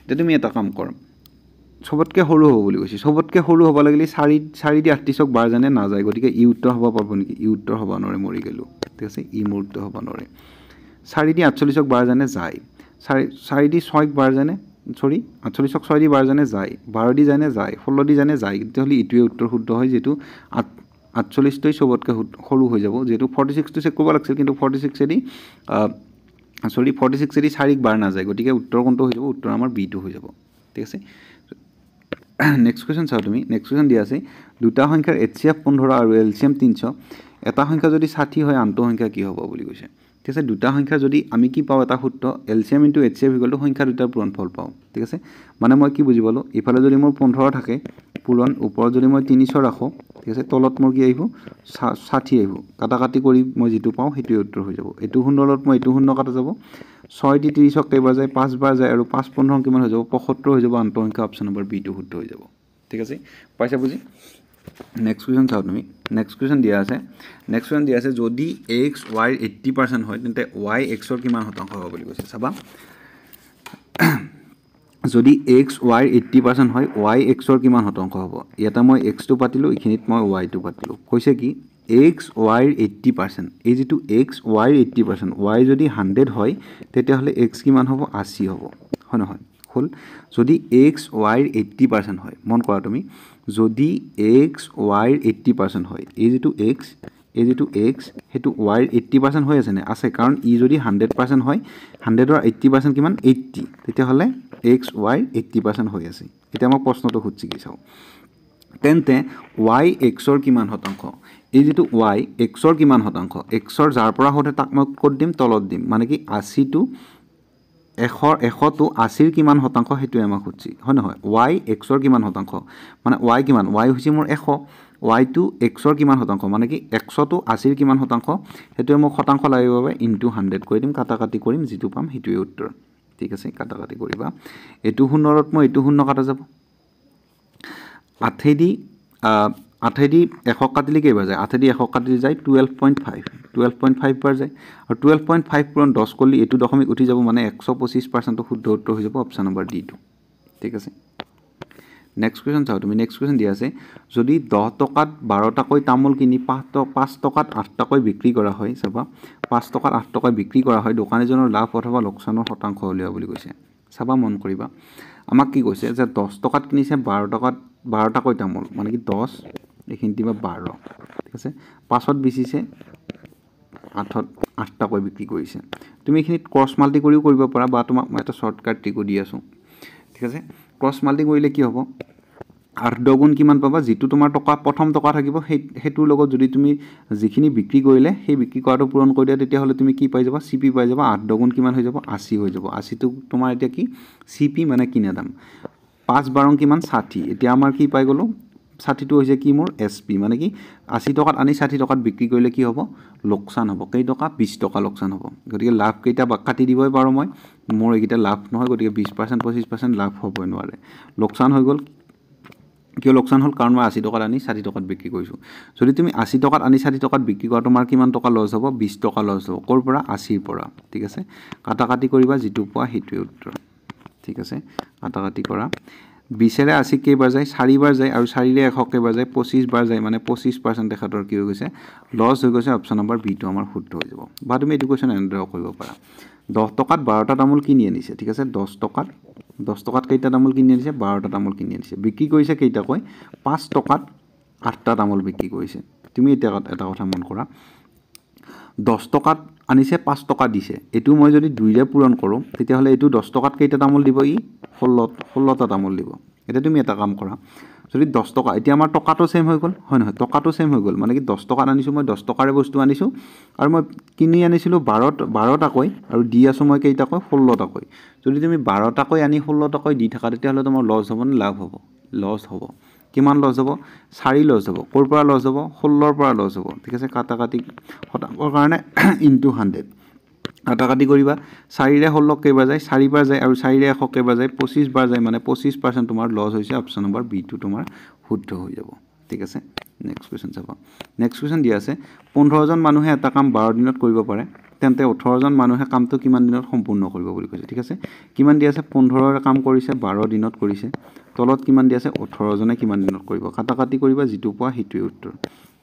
এতিয়া তুমি এটা কাম কৰা সবতকে সৰু হ'ব বুলি কৈছে সবতকে সৰু হ'ব লাগিলে 4 দি 38ক বাৰ জানে না যায় গতিকে ই উত্তৰ হ'ব পাব নেকি ই উত্তৰ হ'ব নৰে মৰি গেলো ঠিক আছে ই মোৰ উত্তৰ হ'ব নৰে 4 দি 48ক বাৰ জানে যায় 4 দি 6ক বাৰ জানে সৰি 48ক 6 দি বাৰ জানে যায় 12 দি জানে যায় 16 দি জানে যায় তেতিয়াহলে ইটোৱে উত্তৰ শুদ্ধ হয় যেটো 48 টোই সবতকে সৰু হৈ যাব যেটো 46 টো চেক কৰিব লাগছিল কিন্তু 46 এদি সৰি 46 এদি 4ক বাৰ না যায় গতিকে উত্তৰ কোনটো হৈ যাব উত্তৰ আমাৰ বি টো হৈ যাব ঠিক আছে নেক্সট কোৱেশ্চন চাও তুমি নেক্সট কোৱেশ্চন দি আছে দুটা সংখ্যাৰ HCF 15 আৰু LCM 300 এটা সংখ্যা যদি 60 হয় আনটো সংখ্যা কি হ'ব বুলি কৈছে ঠিক আছে দুটা সংখ্যা যদি আমি কি পাও এটা সূত্ৰ LCM * HCF = সংখ্যা দুটাৰ পূৰণফল পাও ঠিক আছে মানে মই কি বুজি পালো ইফালে যদি মোৰ 15 থাকে পূৰণ ওপৰত যদি মই 300 ৰাখো ঠিক আছে তলত মোৰ কি আহিব 60 আহিব কাটাকাটি কৰি মই যেটো পাও হেতু উত্তৰ হৈ যাব এটো শূন্যলত মই এটো শূন্য কাটা যাব 6 দি 30ক কেইবাৰ যায় 5 বাৰ যায় আৰু 5 15 কিমান হৈ যাব 75 হৈ যাব আনটো সংখ্যা অপচন নম্বৰ বি টো শুদ্ধ হৈ যাব ঠিক আছে পাইছা বুজি নেক্সট কোৱেশ্চন চাও তুমি নেক্সট কোৱেশ্চন দিয়া আছে যদি x y 80% হয় তেন্তে y x ৰ কিমান শতাংশ হ'ব বুলি কৈছে চাবা যদি x y 80% হয় y x ৰ কিমান শতাংশ হ'ব ইয়াতে মই x টো পাতিলো ইখিনিত মই y টো পাতিলো কৈছে কি x y 80% এই যেটো x y 80% y যদি 100 হয় তেতিয়া হলে x কিমান হ'ব 80 হ'ব হয় নহয় হল যদি x y 80% হয় মন কৰা তুমি যদি x y 80% হয় এই যেটো x হেতু y 80% হৈ আছে নে আছে কাৰণ ই যদি 100% হয় 100 ৰ 80% কিমান 80 তেতিয়া হলে x y 80% হৈ আছে এটা মই প্ৰশ্নটো খুজি কি চাও তেন্তে y x ৰ কিমান শতাংশ এই যেটো y x ৰ কিমান শতাংশ x ৰ যাৰ পৰা হতে তাক মই কত দিম তলত দিম মানে কি 80 টু 100টো 80ৰ কিমান শতাংশ সেইটোৱে আমাক সুধিছে হয় নহয় y xৰ কিমান শতাংশ মানে y কিমান y হৈছে মোৰ 100 y টো xৰ কিমান শতাংশ মানে কি 100টো 80ৰ কিমান শতাংশ সেইটোৱে মোক শতাংশ লাগিব বাবে ইনটু 100 কৰি দিম কাটাকাটি কৰিম যেটো পাম সেইটোৱে উত্তৰ ঠিক আছে কাটাকাটি কৰিবা এটো 0ত মই এটো 0 কাটা যাব 8 দি 100 কাটিলে কেইবাৰ যায় 8 দি 100 কাটিলে যায় 12.5 বাৰ যায় আৰু 12.5 পূৰণ 10 কৰিলে এটো দশমিক উঠি যাব মানে 125% শুদ্ধ উত্তৰ হৈ যাব অপচন নম্বৰ ডি টো ঠিক আছে নেক্সট কোৱেশ্চন চাও তুমি নেক্সট কোৱেশ্চন দিয়া আছে যদি 10 টকাত 12 টাকৈ তামোল কিনি 5 টকাত 8 টাকৈ বিক্ৰী কৰা হয় চাবা 5 টকাত 8 টাকৈ বিক্ৰী কৰা হয় দোকানীজনৰ লাভ অথবা লোকচানৰ শতাংশ উলিওৱা বুলি কৈছে চাবা মন কৰিবা আমাক কি কৈছে যে 10 টকাত কিনিছে 12 টাকৈ তামোল মানে কি 10 এখিনি দিবা 12 ঠিক আছে 5ত বেচিছে 8 টাকৈ বিক্ৰী কৰিছে তুমি এখিনিত ক্ৰস মাল্টি কৰিও কৰিব পাৰা বা তোমাক মই এটা শৰ্টকাট ট্ৰিকো দি আছো ঠিক আছে ক্ৰস মাল্টি কৰিলে কি হ'ব 8 দুগুণ কিমান পাবা যেটো তোমাৰ টকা প্ৰথম টকা থাকিব হেতুৰ লগত যদি তুমি যিখিনি বিক্ৰী কৰিলে সেই বিক্ৰী কৰাটো পূৰণ কৰি দিয়া তেতিয়া হলে তুমি কি পাই যাবা সিপি পাই যাবা 8 দুগুণ কিমান হৈ যাব 80 হৈ যাব 80 টো তোমাৰ এতিয়া কি সিপি মানে কিনা দাম 5 12 কিমান 60 এতিয়া আমাৰ কি পাই গলো 60 টো হৈছে কি মোৰ এসপি মানে কি 80 টকাত আনি 60 টকাত বিক্ৰী কৰিলে কি হ'ব লোকসান হ'ব কেই টকা 20 টকা লোকসান হ'ব গতিকে লাভ কেইটা কাটি দিবই পাৰো মই মোৰ এইটা লাভ নহয় গতিকে 20% 25% লাভ হ'বই নোৱাৰে লোকসান হৈ গল কিয় লোকসান হল কাৰণ মই 80 টকাত আনি 60 টকাত বিক্ৰী কৰিছো যদি তুমি 80 টকাত আনি 60 টকাত বিক্ৰী কৰা তোমাৰ কিমান টকা লছ হ'ব 20 টকা লছ হ'ব কৰ পৰা 80 ৰ পৰা ঠিক আছে কাটাকাটি কৰিবা যেটো পোৱা হেতুৱে উত্তৰ ঠিক আছে কাটাকাটি কৰা 20 ৰে 80 কেইবাৰ যায় 4 বাৰ যায় আৰু 4 ৰে 100 কেইবাৰ যায় 25 বাৰ যায় মানে 25% দেখাতৰ কি হৈ গৈছে লছ হৈ গৈছে অপচন নম্বৰ বি টো আমাৰ শুদ্ধ হৈ যাব বা তুমি এডুকেশ্যন এন্ড্ৰ কৰিব পাৰা 10 টকাত 12টা তামোল কিনি আনিছে ঠিক আছে 10 টকাত কেইটা তামোল কিনি আনিছে 12টা তামোল কিনি আনিছে বিক্ৰী কৰিছে কেইটা কয় 5 টকাত 8টা তামোল বিক্ৰী কৰিছে তুমি এটা কথা মন কৰা 10 টকাত আনিছে 5 টকা দিছে এটো মই যদি 2 ৰে পূৰণ কৰো তেতিয়া হলে এটো 10 টকাত কেইটা তামোল দিব ই 16টা তামোল দিব এটা তুমি এটা কাম কৰা যদি 10 টকা এতিয়া আমাৰ টকাটো সেম হৈ গল হয় নহয় টকাটো সেম হৈ গল মানে কি 10 টকাত আনিছো মই 10 টকাৰে বস্তু আনিছো আৰু মই কিনি আনিছিলো 12 টাকৈ আৰু দি আছো মই কেইটা কৈ 16 টাকৈ যদি তুমি 12 টাকৈ আনি 16 টাকৈ দি থাকা তেতিয়া হলে তোমাৰ লছ হ'ব নে লাভ হ'ব লছ হ'ব কিমান লছ হ'ব 4 লছ হ'ব কৰ পৰা লছ হ'ব 16 ৰ পৰা লছ হ'ব ঠিক আছে কাটাকাটি শতাংশৰ কাৰণে ইনটু 100 কাটাকাটি কৰিবা 4 ৰে 16 কেইবাৰ যায় 4 বাৰ যায় আৰু 4 ৰে 100 কেইবাৰ যায় 25 বাৰ যায় মানে 25% তোমাৰ লছ হৈছে অপচন নম্বৰ বি টো তোমাৰ শুদ্ধ হৈ যাব ঠিক আছে নেক্সট কোৱেশ্চন চাবা নেক্সট কোৱেশ্চন দিয়া আছে 15 জন মানুহে এটা কাম 12 দিনত কৰিব পাৰে তেন্তে 18 জন মানুহে কামটো কিমান দিনত সম্পূৰ্ণ কৰিব বুলি কৈছে ঠিক আছে কিমান দিয়া আছে 15 ৰ কাম কৰিছে 12 দিনত কৰিছে তলত কিমান দিয়া আছে 18 জনে কিমান দিনত কৰিব কাটাকাটি কৰিবা যেটো পোৱা হেতুৱে উত্তৰ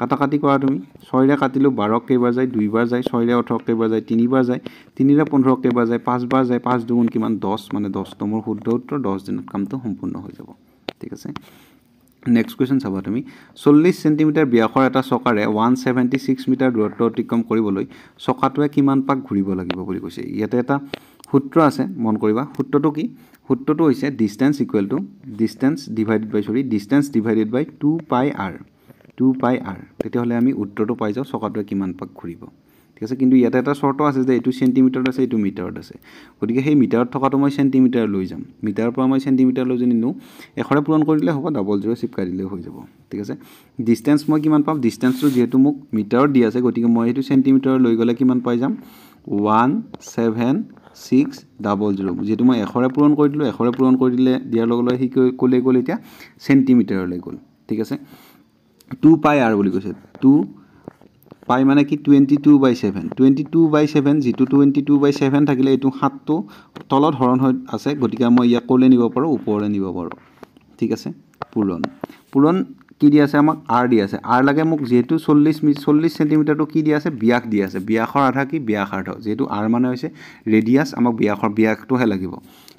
কাটাকাটি কৰা তুমি 6 ৰে কাটিলো 12 কেইবাৰ যায় 2 বাৰ যায় 6 ৰে 18 কেইবাৰ যায় 3 বাৰ যায় 3 ৰে 15 কেইবাৰ যায় 5 বাৰ যায় 5 দুগুণ কিমান 10 মানে 10 নম্বৰ শুদ্ধ উত্তৰ 10 দিনত কামটো সম্পূৰ্ণ হৈ যাব ঠিক আছে নেক্সট কোৱেশ্চন চাবা তুমি 40 সেন্টিমিটাৰ ব্যাসৰ এটা চকাৰে 176 মিটাৰ দূৰত্ব অতিক্ৰম কৰিবলৈ চকাটোৱে কিমান পাক ঘূৰিব লাগিব বুলি কৈছে ইয়াতে এটা সূত্ৰ আছে মন কৰিবা সূত্ৰটো কি সূত্ৰটো হৈছে distance equal to distance divided by 2 pi r তেতিয়া হলে আমি উত্তৰটো পাই যাও চকাটোৱে কিমান পাক ঘূৰিব ঠিক আছে কিন্তু ইয়াতে এটা শৰ্ত আছে যে এটো সেন্টিমিটাৰত আছে এটো মিটাৰত আছে গতিকে সেই মিটাৰত থকাটো মই সেন্টিমিটাৰ লৈ যাম মিটাৰৰ পৰা মই সেন্টিমিটাৰ লৈ যদি নো এখৰে পূৰণ কৰিলে হ'ব ডাবল জিৰ' চিপকাই দিলে হৈ যাব ঠিক আছে ডিসটেন্স মই কিমান পাম ডিসটেন্সটো যেহেতু মোক মিটাৰত দি আছে গতিকে মই এটো সেন্টিমিটাৰ লৈ গলে কিমান পাই যাম 17600 যেহেতু মই এখৰে পূৰণ কৰি দিলে দিয়াৰ লগে লগে হি কলে গল এতিয়া সেন্টিমিটাৰলৈ গল ঠিক আছে 2 পাই r বুলি কৈছে 2 পাই মানে কি 22/7 যেটো 22/7 থাকিলে এটো 7 টো তলত হৰণ হৈ আছে গতিকে মই ইয়া কোলে নিব পাৰো ওপৰে নিব পাৰো ঠিক আছে পূৰণ কি দি আছে আমাক r দি আছে r লাগে মোক যেহেতু 40 সেন্টিমিটাৰ টো কি দি আছে ব্যাস দি আছে ব্যাসৰ আধা কি ব্যাসাৰ্ধ যেহেতু r মানে হৈছে ৰেডিয়াস আমাক ব্যাসটো হে লাগিব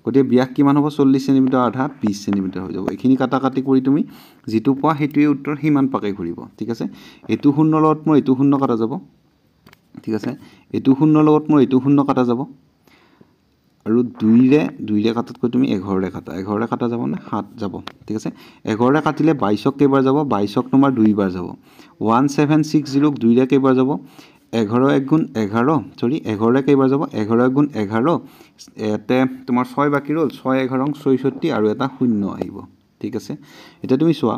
গতিকে ব্যাস কিমান হ'ব 40 সেন্টিমিটাৰ আধা 20 সেন্টিমিটাৰ হৈ যাব এখিনি কাটাকাটি কৰি তুমি যেটো পোৱা হেতুৱে উত্তৰ হিমান পাকে ঘূৰিব ঠিক আছে এটো 0 লগত মোৰ এটো 0 কাটা যাব ঠিক আছে এটো 0 লগত মোৰ এটো 0 কাটা যাব আৰু 2 ৰে কাটাতকৈ তুমি 11 ৰে কাটা যাব না 7 যাব ঠিক আছে 11 ৰে কাটিলে 22 কেইবাৰ যাব 22 তোমাৰ 2 বাৰ যাব 1760 ক 2 ৰে কেইবাৰ যাব 11 1 গুণ 11 সৰি 11 কেইবাৰ যাব 11 1 গুণ 11 এতে তোমাৰ 6 বাকি ৰল 6 11 66 আৰু এটা 0 আহিব ঠিক আছে এটা তুমি চোৱা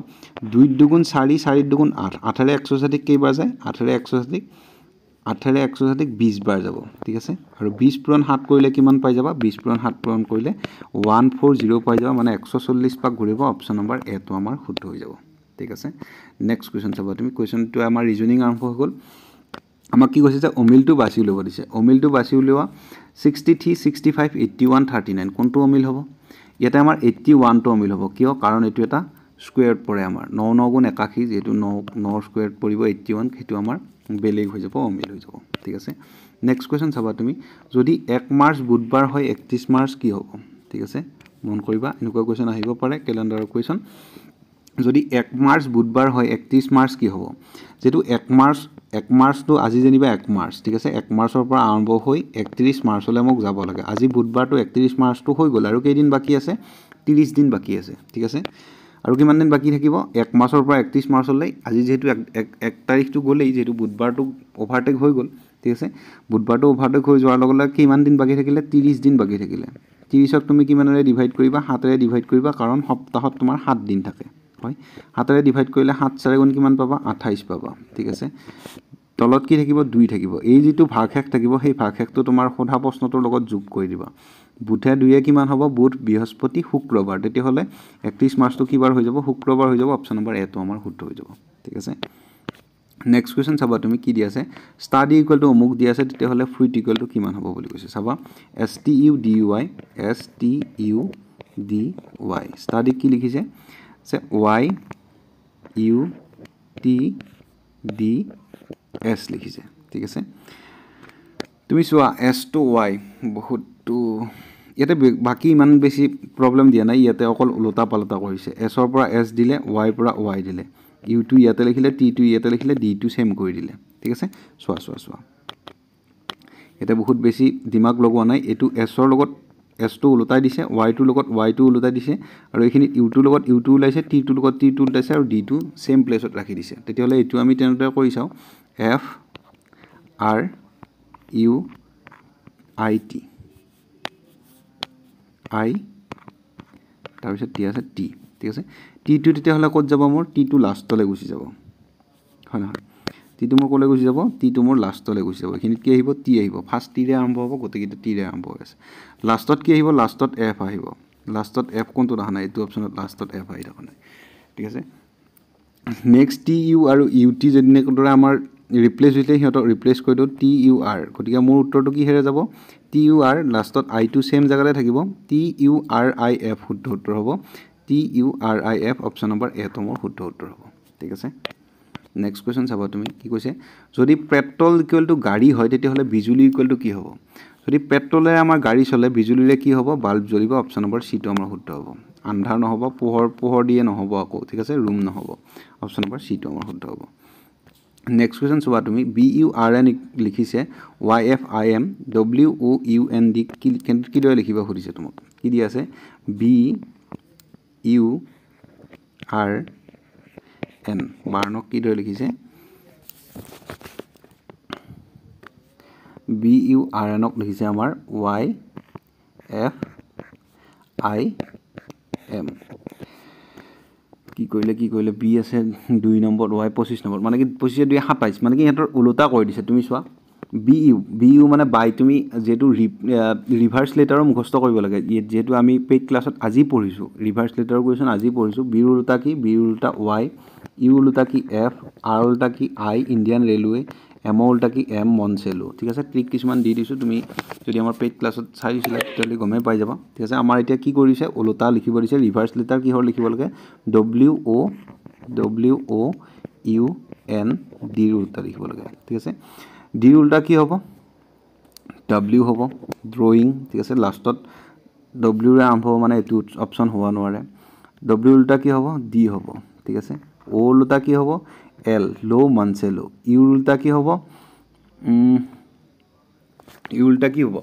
2 2 4 4 2 8 8 160 কেইবাৰ যায় 8 160 8 160 20 বাৰ যাব ঠিক আছে আৰু 20 পূৰণ 7 কৰিলে কিমান পাই যাবা 20 পূৰণ 7 পূৰণ কৰিলে 140 পাই যাবা মানে 140 পাক ঘূৰিব অপচন নম্বৰ এ টো আমাৰ শুদ্ধ হৈ যাব ঠিক আছে নেক্সট কোৱেশ্চন চাবা তুমি কোৱেশ্চনটো আমাৰ ৰিজনিং আৰম্ভ হৈ গ'ল আমাক কি কৈছে যে অমিলটো বাছি উলিয়াব দিছে অমিলটো বাছি উলিওৱা 63 65 81 39 কোনটো অমিল হ'ব ইয়াতে আমাৰ 81 টো অমিল হ'ব কিয় কাৰণ এটো এটা স্কয়াৰত পৰে আমাৰ 9 9 গুণ 81 যেটো 9 স্কয়াৰত পৰিব 81 হেতু আমাৰ বেলেগ হৈ যাব অমিল হৈ যাব ঠিক আছে নেক্সট কোৱেশ্চন চাবা তুমি যদি 1 মাৰ্চ বুধবাৰ হয় 31 মাৰ্চ কি হ'ব ঠিক আছে মন কৰিবা এনেকুৱা কোৱেশ্চন আহিব পাৰে ক্যালেন্ডাৰৰ কোৱেশ্চন যদি 1 মাৰ্চ বুধবাৰ হয় 31 মাৰ্চ কি হ'ব যেটো 1 মাৰ্চ তো আজি জানিবা 1 মাৰ্চ ঠিক আছে 1 মাৰ্চৰ পৰা আৰম্ভ হৈ 31 মাৰ্চলৈ মোক যাব লাগে আজি বুধবাৰ তো 31 মাৰ্চ তো হৈ গ'ল আৰু কেই দিন বাকি আছে 30 দিন বাকি আছে ঠিক আছে আৰু কিমান দিন বাকি থাকিব 1 মাৰ্চৰ পৰা 31 মাৰ্চলৈ আজি যেহেতু 1 তাৰিখটো গলেই যেহেতু বুধবাৰটো ওভাৰটেক হৈ গ'ল ঠিক আছে বুধবাৰটো ওভাৰটেক হৈ যোৱাৰ লগে লগে কিমান দিন বাকি থাকিলে 30 দিন বাকি থাকিলে 30ক তুমি কিমানৰে ডিভাইড কৰিবা 7ৰে ডিভাইড কৰিবা কাৰণ সপ্তাহত তোমাৰ 7 দিন থাকে হয় 7ৰে ডিভাইড কৰিলে 7 4 গুণ কিমান পাবা 28 পাবা ঠিক আছে তলত কি থাকিব 2 থাকিব এই যেটো ভাগশেষ থাকিব সেই ভাগশেষটো তোমাৰ সোধা প্ৰশ্নটোৰ লগত যোগ কৰি দিবা বুধে 2 এ কিমান হ'ব বুধ বৃহস্পতি শুক্ৰবাৰ তেতিয়া হলে 31 মাৰ্চটো কি বাৰ হৈ যাব শুক্ৰবাৰ হৈ যাব অপচন নম্বৰ এ টো আমাৰ শুদ্ধ হৈ যাব ঠিক আছে নেক্সট কোৱেশ্চন চাবা তুমি কি দি আছে ষ্টাডি ইকুৱেল টু অমুক দি আছে তেতিয়া হলে ফ্ৰুইট ইকুৱেল টু কিমান হ'ব বুলি কৈছে চাবা STUDY ষ্টাডি কি লিখিছে সে YUTDS লিখিছে ঠিক আছে তুমি চোৱা S to Y বহুতটো ইয়াতে বাকি ইমান বেছি প্ৰবলেম দিয়া নাই ইয়াতে অকল উলটা পালটা কৰিছে S ৰ পৰা S দিলে Y পৰা Y দিলে U to ইয়াতে লিখিলে T to ইয়াতে লিখিলে D to সেম কৰি দিলে ঠিক আছে চোৱা এটা বহুত বেছি দিমাগ লগোৱা নাই এটো S ৰ লগত S টো উলটাই দিছে Y টো লগত Y টো উলটাই দিছে আৰু এখিনি U টো লগত U টো উলাইছে T টো লগত T টো উলটাইছে আৰু D টো সেম প্লেছত ৰাখি দিছে তেতিয়া হলে এটো আমি তেনেদৰে কৰি চাও F R U I T I তাৰপিছত টি আছে টি ঠিক আছে টি টো তেতিয়া হলে ক'ত যাব মোৰ টি টো লাষ্টলৈ গুছি যাব হয় না টি টো মোৰ কলৈ গুছি যাব টি টো মোৰ লাষ্টলৈ গুছি যাব এখিনিত কি আহিব টি আহিব ফাৰ্স্ট টি ৰে আৰম্ভ হ'ব গতেকিটা টি ৰে আৰম্ভ হৈ আছে লাষ্টত কি আহিব লাষ্টত এফ আহিব লাষ্টত এফ কোনটো দেখা নাই এইটো অপচনত লাষ্টত এফ আহি থকা নাই ঠিক আছে নেক্সট টি ইউ আৰু ইউ টি যেনে কোনটোৰে আমাৰ ৰিপ্লেস হৈছে হিহঁতক ৰিপ্লেস কৰি দিও টি ইউ আৰ গতিকে মোৰ উত্তৰটো কি হেৰে যাব টি ইউ আৰ লাষ্টত আই টো সেম জাগাতে থাকিব T U R I F শুদ্ধ উত্তৰ হ'ব T U R I F option number A টো মোৰ শুদ্ধ উত্তৰ হ'ব ঠিক আছে নেক্সট কোৱেশ্চন চাবা তুমি কি কৈছে যদি পেট্ৰল ইকুৱেল টু গাড়ী হয় তেতিয়া হলে বিজুলী ইকুৱেল টু কি হ'ব যদি পেট্ৰলে আমাৰ গাড়ী চলে বিজুলীৰে কি হ'ব বাল্ব জ্বলিব অপচন নম্বৰ সি টো আমাৰ শুদ্ধ হ'ব আন্ধাৰ নহব পোহৰ দিয়ে নহব আকৌ ঠিক আছে ৰুম নহব অপচন নম্বৰ সি টো আমাৰ শুদ্ধ হ'ব নেক্সট কোৱেশ্চন চোৱা তুমি BURN লিখিছে YFIM WOUND কি দৰে লিখিবা খুদিছে তোমাক কি দি আছে BURN বাৰ্ণক কি দৰে লিখিছে BURN ক লিখিছে আমাৰ YFIM কি কৰিলে বি আছে 2 নম্বৰ y 25 নম্বৰ মানে কি 25 2 27 মানে কি হেতৰ উলটা কৰি দিছে তুমি চোৱা BU মানে বাই তুমি যেটো ৰিভাৰ্স লেটাৰৰ মুখস্থ কৰিব লাগে যেটো আমি পেইড ক্লাছত আজি পঢ়িছো ৰিভাৰ্স লেটাৰৰ কোৱেশ্চন আজি পঢ়িছো বি উলটা কি বি উলটা y ইউ উলটা কি f r উলটা কি i ইন্ডিয়ান ৰেলৱে এম উলটা কি এম মনসেলো ঠিক আছে ট্ৰিক কিছুমান দি দিছো তুমি যদি আমাৰ পেইড ক্লাছত চাই দিছিলা তেতিয়ালে গমে পাই যাবা ঠিক আছে আমাৰ এতিয়া কি কৰিছে উলটা লিখিব দিছে ৰিভাৰ্স লেটাৰ কি হল লিখিব লাগে WOUN D উলটা লিখিব লাগে ঠিক আছে D উলটা কি হ'ব W হ'ব ড্ৰয়িং ঠিক আছে লাষ্টত W ৰে আৰম্ভ মানে এটো অপচন হোৱা নোৱাৰে W উলটা কি হ'ব D হ'ব ঠিক আছে O উলটা কি হ'ব L লো মনসেলো U উলটা কি হ'ব U উলটা কি হ'ব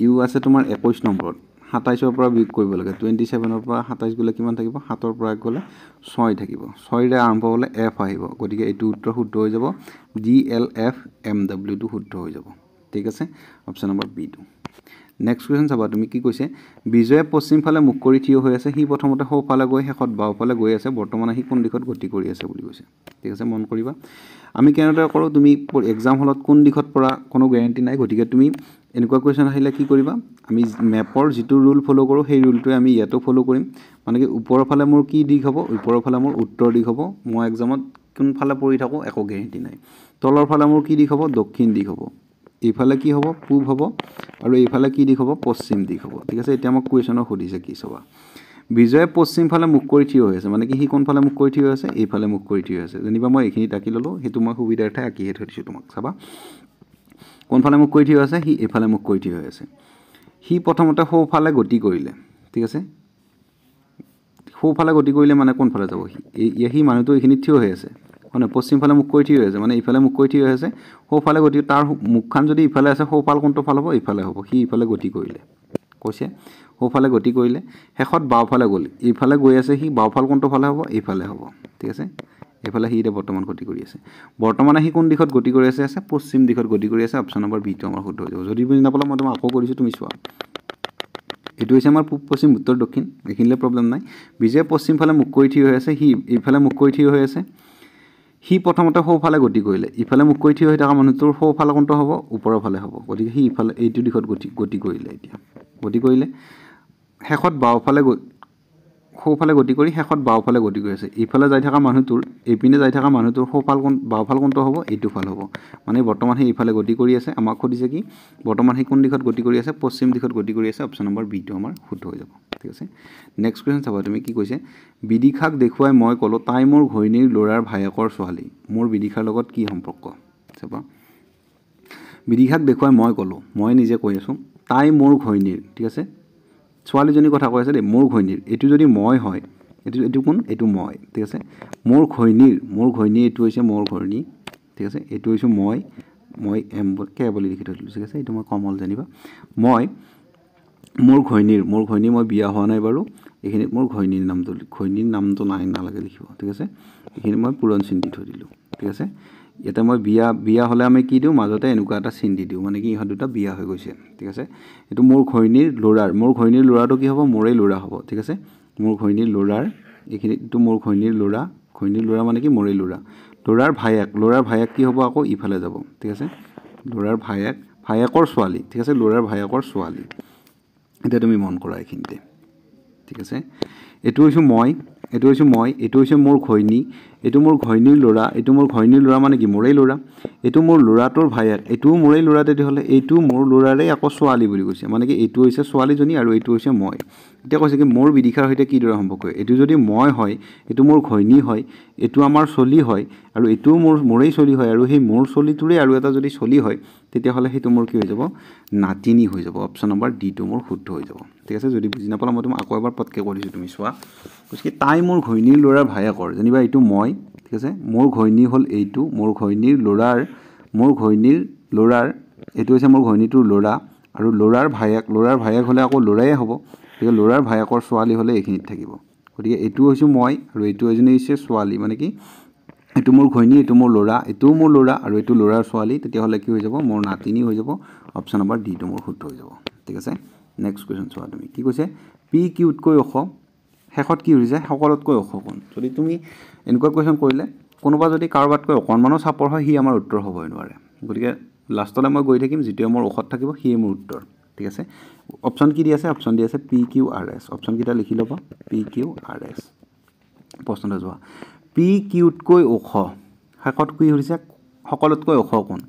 U আছে তোমাৰ 21 নম্বৰত 27 ৰ পৰা বিয়োগ কৰিব লাগে 27 ৰ পৰা 27 গ'লে কিমান থাকিব 7 ৰ পৰা 1 গ'লে 6 থাকিব 6 ৰে আৰম্ভ হ'লে f আহিব গতিকে এইটো উত্তৰ শুদ্ধ হৈ যাব DLFMW টো শুদ্ধ হৈ যাব ঠিক আছে অপচন নম্বৰ বি টো নেক্সট কোৱেশ্চন চাবা তুমি কি কৈছে বিজয় পশ্চিম ফালে মুখ কৰি থিয় হৈ আছে হি প্ৰথমতে সৌ ফালে গৈ শেষত বাও ফালে গৈ আছে বৰ্তমান হি কোন দিশত গতি কৰি আছে বুলি কৈছে ঠিক আছে মন কৰিবা আমি কেনেদৰে কৰো তুমি এক্সাম হলত কোন দিশত পৰা কোনো গ্যাৰান্টি নাই গতিকে তুমি এনেকুৱা কোৱেশ্চন আহিলে কি কৰিবা আমি মেপৰ যেটো ৰুল ফলো কৰো সেই ৰুলটোৱে আমি ইয়াতো ফলো কৰিম মানে কি ওপৰৰ ফালে মোৰ কি দিশ হ'ব ওপৰৰ ফালে মোৰ উত্তৰ দিশ হ'ব মই এক্সামত কোন ফালে পৰি থাকো একো গ্যাৰান্টি নাই তলৰ ফালে মোৰ কি দিশ হ'ব দক্ষিণ দিশ হ'ব এইফালে কি হ'ব পূব হ'ব আৰু এইফালে কি দিশ হ'ব পশ্চিম দিশ হ'ব ঠিক আছে এতিয়া মোক কোৱেশ্চনৰ সুধিছে কি চাবা বিজয় পশ্চিম ফালে মুখ কৰি থিয় হৈ আছে মানে কি হি কোন ফালে মুখ কৰি থিয় হৈ আছে এইফালে মুখ কৰি থিয় হৈ আছে যেনিবা মই এইখিনি টাকি ললো হেতু মই সুবিধাৰ্থে আকিহে থৈ দিছো তোমাক চাবা কোন ফালে মুখ কৰি থিয় হৈ আছে হি এইফালে মুখ কৰি থিয় হৈ আছে হি প্ৰথমতে সৌ ফালে গতি কৰিলে ঠিক আছে সৌ ফালে গতি কৰিলে মানে কোন ফালে যাব হি মানুহটো এইখিনি থিয় হৈ আছে মানে পশ্চিম ফালে মুখ কৰি থিয় হৈ আছে মানে ইফালে মুখ কৰি থিয় হৈ আছে সৌ ফালে গতি তাৰ মুখখান যদি ইফালে আছে সৌ ফাল কোনটো ফাল হ'ব ইফালে হ'ব হি ইফালে গতি কৰিলে কৈছে সৌ ফালে গতি কৰিলে শেষত বাও ফালে গ'ল ইফালে গৈ আছে হি বাও ফাল কোনটো ফালে হ'ব ইফালে হ'ব ঠিক আছে এফালে হি এটা বৰ্তমান গতি কৰি আছে বৰ্তমানে হি কোন দিশত গতি কৰি আছে পশ্চিম দিশত গতি কৰি আছে অপচন নম্বৰ বি টো আমাৰ শুদ্ধ হৈ যাব যদি বুজি নাপালা মই তোমাক আকৌ কৰিছো তুমি চোৱা এটো হৈছে আমাৰ পূব পশ্চিম উত্তৰ দক্ষিণ এখিনলে প্ৰবলেম নাই বিজয় পশ্চিম ফালে মুখ কৰি থিয় হৈ আছে হি ইফালে মুখ কৰি থিয় হৈ আছে হি প্ৰথমতে সৌ ফালে গতি কৰিলে ইফালে মুখ কৰি থিয় হৈ থকা মানুহটোৰ সৌ ফালে কোনটো হ'ব ওপৰৰ ফালে হ'ব গতিকে হি ইফালে এইটো দিশত গতি কৰিলে এতিয়া গতি কৰিলে শেষত বাও ফালে সৌ ফালে গতি কৰি শেষত বাও ফালে গতি কৰি আছে ইফালে যাই থকা মানুহটোৰ এইপিনে যাই থকা মানুহটোৰ সৌ ফাল কোন বাও ফাল কোনটো হ'ব এইটো ফাল হ'ব মানে বৰ্তমান হি ইফালে গতি কৰি আছে আমাক সুধিছে কি বৰ্তমান হি কোন দিশত গতি কৰি আছে পশ্চিম দিশত গতি কৰি আছে অপচন নম্বৰ বি টো আমাৰ শুদ্ধ হৈ যাব ঠিক আছে নেক্সট কোৱেশ্চন চাবা তুমি কি কৈছে বিদিশাক দেখুৱাই মই ক'লো তাই মোৰ ঘৈণীৰ ল'ৰাৰ ভায়েকৰ ছোৱালী মোৰ বিদিশাৰ লগত কি সম্পৰ্ক চাবা বিদিশাক দেখুৱাই মই ক'লো মই নিজে কৈ আছো তাই মোৰ ঘৈণীৰ ঠিক আছে ছোৱালীজনী কথা কৈ আছে দে মোৰ ঘৈণীৰ এটো যদি মই হয় এটো কোন এটো মই ঠিক আছে মোৰ ঘৈণীৰ এটো হৈছে মোৰ ঘৈণী ঠিক আছে এটো হৈছে মই এম কে বুলি লিখি থৈছিলো ঠিক আছে এটো মই কমল জানিবা মই মোৰ ঘৈণীৰ মই বিয়া হোৱা নাই বাৰু এখিনি মোৰ ঘৈণীৰ নামটো নাই নালাগে লিখিব ঠিক আছে এখিনি মই পুৰণ চিন দি থৈ দিলো ঠিক আছে এটা মই বিয়া হলে আমি কি দিও মাজতে এনেকুৱা এটা চিন দি দিও মানে কি ইহত দুটা বিয়া হৈ গৈছে ঠিক আছে এটো মোৰ ঘৈণীৰ ল'ৰাটো কি হ'ব মোৰে ল'ৰা হ'ব ঠিক আছে মোৰ ঘৈণীৰ ল'ৰাৰ এখিনি তো মোৰ ঘৈণীৰ ল'ৰা মানে কি মোৰে ল'ৰাৰ ভায়েক কি হ'ব আকৌ ইফালে যাব ঠিক আছে ল'ৰাৰ ভায়েকৰ ছোৱালী ঠিক আছে ল'ৰাৰ ভায়েকৰ ছোৱালী এটা তুমি মন কৰা এখিনতে ঠিক আছে এটো হৈছে মই এটো হৈছে মোৰ ঘৈণী এটো মোৰ ঘৈণীৰ ল'ৰা মানে কি মোৰে ল'ৰা এটো মোৰ ল'ৰাটোৰ ভায়েক এটোও মোৰে ল'ৰা তেতি হলে এটো মোৰ ল'ৰাৰে আকৌ ছোৱালী বুলি কৈছে মানে কি এটো হৈছে ছোৱালীজনী আৰু এটো হৈছে মই এতিয়া কৈছে কি মোৰ বিদিশাৰ সৈতে কি দৰে সম্পৰ্ক এটো যদি মই হয় এটো মোৰ ঘৈণী হয় এটো আমাৰ চলি হয় আৰু এটো মোৰে চলি হয় আৰু সেই মোৰ চলিটোৰে আৰু এটা যদি চলি হয় তেতিয়া হলে হেতু মোৰ কি হৈ যাব নাতিনী হৈ যাব অপচন নম্বৰ ডি টো মোৰ শুদ্ধ হৈ যাব ঠিক আছে যদি বুজি নাপালা মই তোমাক আকৌ এবাৰ পটকে কৰিছো তুমি চোৱা কৈছে কি তাই মোৰ ঘৈণীৰ ল'ৰাৰ ভায়েকৰ যেনিবা এটো মই ঠিক আছে মোৰ ঘৈণী হল এইটো মোৰ ঘৈণীৰ ল'ৰাৰ এটো হৈছে মোৰ ঘৈণীটোৰ ল'ৰা আৰু ল'ৰাৰ ভায়েক হলে আকৌ ল'ৰাই হ'ব গতিকে ল'ৰাৰ ভায়েকৰ ছোৱালী হলে এইখিনিত থাকিব গতিকে এটো হৈছে মই আৰু এটো এজনী হৈছে ছোৱালী মানে কি এটো মোৰ ঘৈণী এটো মোৰ ল'ৰা এটোও মোৰ ল'ৰা আৰু এটো ল'ৰাৰ ছোৱালী তেতিয়া হলে কি হৈ যাব মোৰ নাতিনী হৈ যাব অপচন নম্বৰ ডি টো মোৰ শুদ্ধ হৈ যাব ঠিক আছে নেক্সট কোৱেশ্চন চোৱা তুমি কি কৈছে পি কিউতকৈ ওখ শেষত কি হৈছে সকলোতকৈ ওখ কোন যদি তুমি এনেকুৱা কোৱেশ্চন কৰিলে কোনোবা যদি কাৰোবাতকৈ অকণমানো চাপৰ হয় হি আমাৰ উত্তৰ হ'বই নোৱাৰে গতিকে লাষ্টলৈ মই গৈ থাকিম যেটো মোৰ ওখত থাকিব হি মোৰ উত্তৰ ঠিক আছে অপচন কি দি আছে অপচন দি আছে P Q R S option কিটা লিখি ল'বা পি কিউ আৰ এছ প্ৰশ্নটো যোৱা পি কিউতকৈ ওখ শেষত কি হৈছে সকলোতকৈ ওখ কোন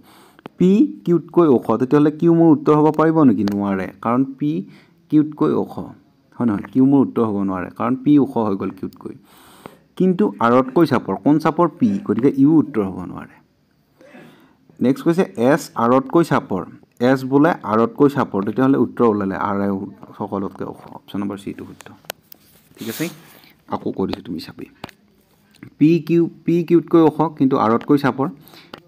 পি কিউতকৈ ওখ তেতিয়াহলে কিউ মোৰ উত্তৰ হ'ব পাৰিব নেকি নোৱাৰে কাৰণ পি কিউতকৈ ওখ হয় নহয় কিউ মোৰ উত্তৰ হ'ব নোৱাৰে কাৰণ পি ওখ হৈ গ'ল কিউতকৈ কিন্তু আৰতকৈ চাপৰ কোন চাপৰ পি গতিকে ইউ উত্তৰ হ'ব নোৱাৰে নেক্সট কৈছে এছ আৰতকৈ চাপৰ এছ বোলে আৰতকৈ চাপৰ তেতিয়াহলে উত্তৰ ওলালে আৰ সকলোতকৈ ওখ অপচন নম্বৰ সি টো শুদ্ধ ঠিক আছে আকৌ কৰিছো তুমি চাবি পি কিউতকৈ ওখ কিন্তু আৰতকৈ চাপৰ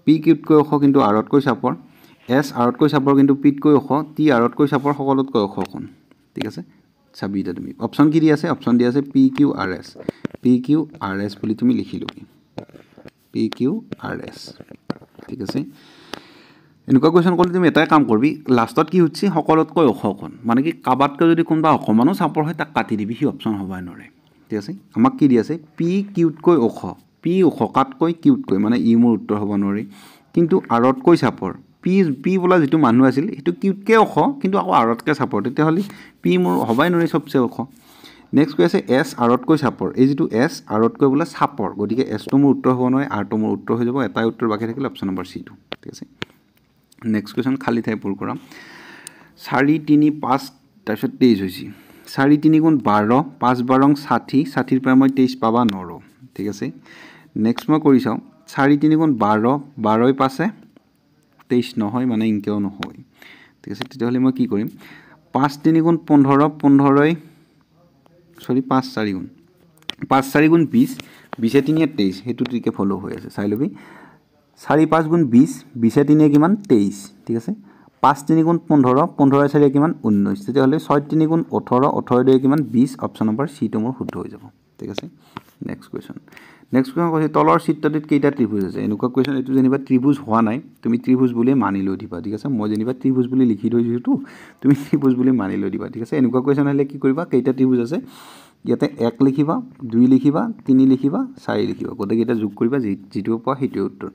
পি কিউতকৈ ওখ কিন্তু আৰতকৈ চাপৰ এছ আৰতকৈ চাপৰ কিন্তু পিতকৈ ওখ টি আৰতকৈ চাপৰ সকলোতকৈ ওখ কোন ঠিক আছে চাবি এটা তুমি অপশ্যন কি দি আছে অপশ্যন দি আছে পি কিউ আৰ এছ বুলি তুমি লিখি ল'বি পি কিউ আৰ এছ ঠিক আছে এনেকুৱা কুৱেশ্যন কৰিলে তুমি এটাই কাম কৰিবি লাষ্টত কি সুধিছে সকলোতকৈ ওখখন মানে কি কাবাতকৈ যদি কোনোবা অকণমানো চাপৰ হয় তাক কাটি দিবি সি অপশ্যন হ'বই নোৱাৰে ঠিক আছে আমাক কি দি আছে পি কিউতকৈ ওখ পি ওখকাতকৈ কিউতকৈ মানে ই মোৰ উত্তৰ হ'ব নোৱাৰি কিন্তু আৰতকৈ চাপৰ পি বোলা যিটো মানুহ আছিল সেইটো কিউতকৈ ওখ কিন্তু আকৌ আৰতকৈ চাপৰ তেতিয়াহ'লে পি মোৰ হ'বই নোৱাৰি চবচে ওখ নেক্সট কৈ আছে এছ আৰতকৈ চাপৰ এই যিটো এছ আৰতকৈ বোলে চাপৰ গতিকে এছটো মোৰ উত্তৰ হ'ব নোৱাৰে আৰটো মোৰ উত্তৰ হৈ যাব এটাই উত্তৰ বাকী থাকিলে অপশ্যন নম্বৰ চিটো ঠিক আছে নেক্সট কুৱেশ্যন খালী ঠাই পূৰ কৰা 4 3 5 তাৰপিছত 23 হৈছে 4 3 গুণ 12 5 12 60 60 পৰা মই 23 পাবা নোৱাৰোঁ ঠিক আছে নেক্সট মই কৰি চাওঁ 4 3 গুণ 12 12 পাছে 23 নহয় মানে ইনকেও নহয় ঠিক আছে তেতিয়াহ'লে মই কি কৰিম 5 3 গুণ 15 15 সৰি 5 4 গুণ 5 4 গুণ 20 20 3 23 সেইটো ট্ৰিকে ফলো হৈ আছে চাই ল'বি 4 5 গুণ 20 20 3 কিমান 23 ঠিক আছে 5 3 গুণ 15 15 4 কিমান 19 তেতিয়াহ'লে 6 3 গুণ 18 18 2 কিমান 20 অপশ্যন নম্বৰ চিটো মোৰ শুদ্ধ হৈ যাব ঠিক আছে নেক্সট কুৱেশ্যন কৈছে তলৰ চিত্ৰটোত কেইটা ত্ৰিভুজ আছে এনেকুৱা কুৱেশ্যন এইটো যেনিবা ত্ৰিভুজ হোৱা নাই তুমি ত্ৰিভুজ বুলি মানি লৈ দিবা ঠিক আছে মই যেনিবা ত্ৰিভুজ বুলি লিখি থৈ দিছোঁ তুমি ত্ৰিভুজ বুলি মানি লৈ দিবা ঠিক আছে এনেকুৱা কুৱেশ্যন আহিলে কি কৰিবা কেইটা ত্ৰিভুজ আছে ইয়াতে 1 লিখিবা 2 লিখিবা 3 লিখিবা 4 লিখিবা গোটেইকেইটা যোগ কৰিবা যিটো পোৱা সেইটোৱে উত্তৰ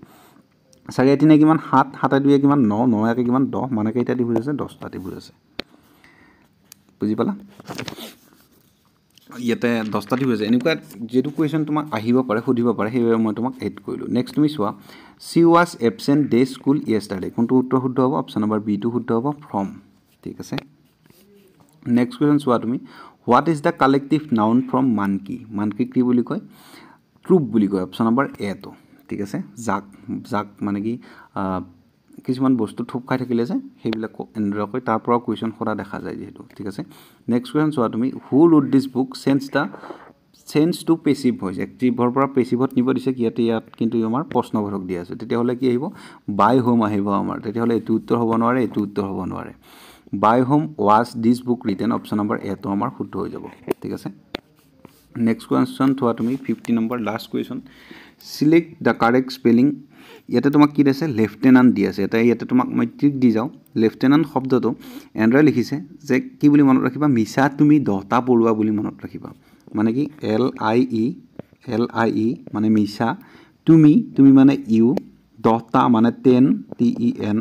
4 3 কিমান 7 7 2 কিমান 9 9 1 কিমান 10 মানে কেইটা ত্ৰিভুজ আছে 10টা ত্ৰিভুজ আছে বুজি পালা ইয়াতে 10টা ত্ৰিভুজ আছে এনেকুৱা যেটো কুৱেশ্যন তোমাক আহিব পাৰে সুধিব পাৰে সেইবাবে মই তোমাক এড কৰিলোঁ নেক্সট তুমি চোৱা she was absent day school yesterday কোনটো উত্তৰ শুদ্ধ হ'ব অপশ্যন নম্বৰ বি টো শুদ্ধ হ'ব ফ্ৰম ঠিক আছে নেক্সট কুৱেশ্যন চোৱা তুমি what is the collective noun from Manki কি বুলি কয় ট্ৰুপ বুলি কয় অপশ্যন নম্বৰ এ টো ঠিক আছে যাক মানে কি কিছুমান বস্তু থুপ খাই থাকিলে যে সেইবিলাক এনেদৰে তাৰ পৰা কুৱেশ্যন সদা দেখা যায় যেহেতু ঠিক আছে নেক্সট কুৱেশ্যন চোৱা তুমি who wrote this book change to passive voice এক্টিভৰ পৰা পেছিভত নিব দিছে ইয়াত কিন্তু আমাৰ প্ৰশ্নবোধক দিয়া আছে তেতিয়াহ'লে কি আহিব বাই হোম আহিব আমাৰ তেতিয়াহ'লে এইটো উত্তৰ হ'ব নোৱাৰে এইটো উত্তৰ হ'ব নোৱাৰে by whom was this book written option number এটো আমাৰ শুদ্ধ হৈ যাব ঠিক আছে নেক্সট কুৱেশ্যন চোৱা তুমি 50 number last question select the correct spelling ইয়াতে তোমাক কি দিছে লেফটেনেণ্ট দি আছে ইয়াতে তোমাক মই ট্ৰিক দি যাওঁ লেফটেনেণ্ট শব্দটো এনেদৰে লিখিছে যে কি বুলি মনত ৰাখিবা মিছা তুমি 10টা পঢ়ুৱা বুলি মনত ৰাখিবা মানে কি LIE মানে মিছা তুমি মানে ইউ 10টা মানে 10 TEN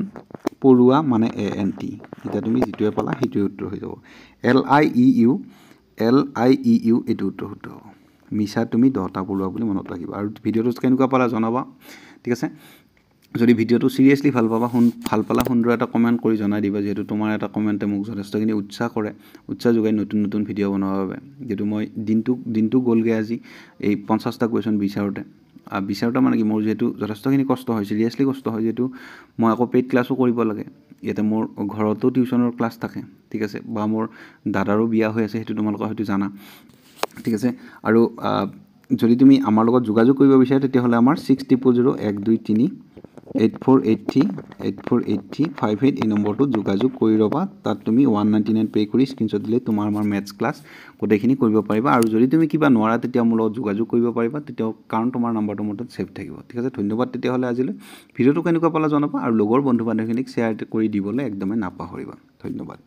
পঢ়ুৱা মানে ANT এতিয়া তুমি যিটোৱে পালা সেইটোৱে উত্তৰ হৈ যাব LIEU এইটো উত্তৰ শুদ্ধ হ'ব মিছা তুমি 10টা পঢ়ুৱা বুলি মনত ৰাখিবা আৰু ভিডিঅ'টো কেনেকুৱা পালা জনাবা ঠিক আছে যদি ভিডিঅ'টো সিৰিয়াসলি ভাল পালা সুন্দৰ এটা কমেন্ট কৰি জনাই দিবা যেহেতু তোমাৰ এটা কমেন্টে মোক যথেষ্টখিনি উৎসাহ যোগাই নতুন ভিডিঅ' বনাবৰ বাবে যেহেতু মই দিনটো গ'লগে আজি এই 50টা কুৱেশ্যন বিচাৰোঁতে মানে কি মোৰ যেহেতু যথেষ্টখিনি কষ্ট হয় সিৰিয়াসলি কষ্ট হয় যেহেতু মই আকৌ পেইড ক্লাছো কৰিব লাগে ইয়াতে মোৰ ঘৰতো টিউচনৰ ক্লাছ থাকে ঠিক আছে বা মোৰ দাদাৰো বিয়া হৈ আছে সেইটো তোমালোকে হয়তো জানা ঠিক আছে আৰু যদি তুমি আমাৰ লগত যোগাযোগ কৰিব বিচাৰা তেতিয়াহ'লে আমাৰ 6001238483 এই নম্বৰটো যোগাযোগ কৰি ৰবা তাত তুমি 199 পে' কৰি স্ক্ৰীনশ্বট দিলে তোমাৰ আমাৰ মেথছ ক্লাছ গোটেইখিনি কৰিব পাৰিবা আৰু যদি তুমি কিবা নোৱাৰা তেতিয়া মোৰ লগত যোগাযোগ কৰিব পাৰিবা তেতিয়া কাৰণ তোমাৰ নম্বৰটো মোৰ তাত ছেভ থাকিব ঠিক আছে ধন্যবাদ তেতিয়াহ'লে আজিলৈ ভিডিঅ'টো কেনেকুৱা পালা জনাবা আৰু লগৰ বন্ধু বান্ধৱীখিনিক শ্বেয়াৰ কৰি দিবলৈ একদমেই নাপাহৰিবা ধন্যবাদ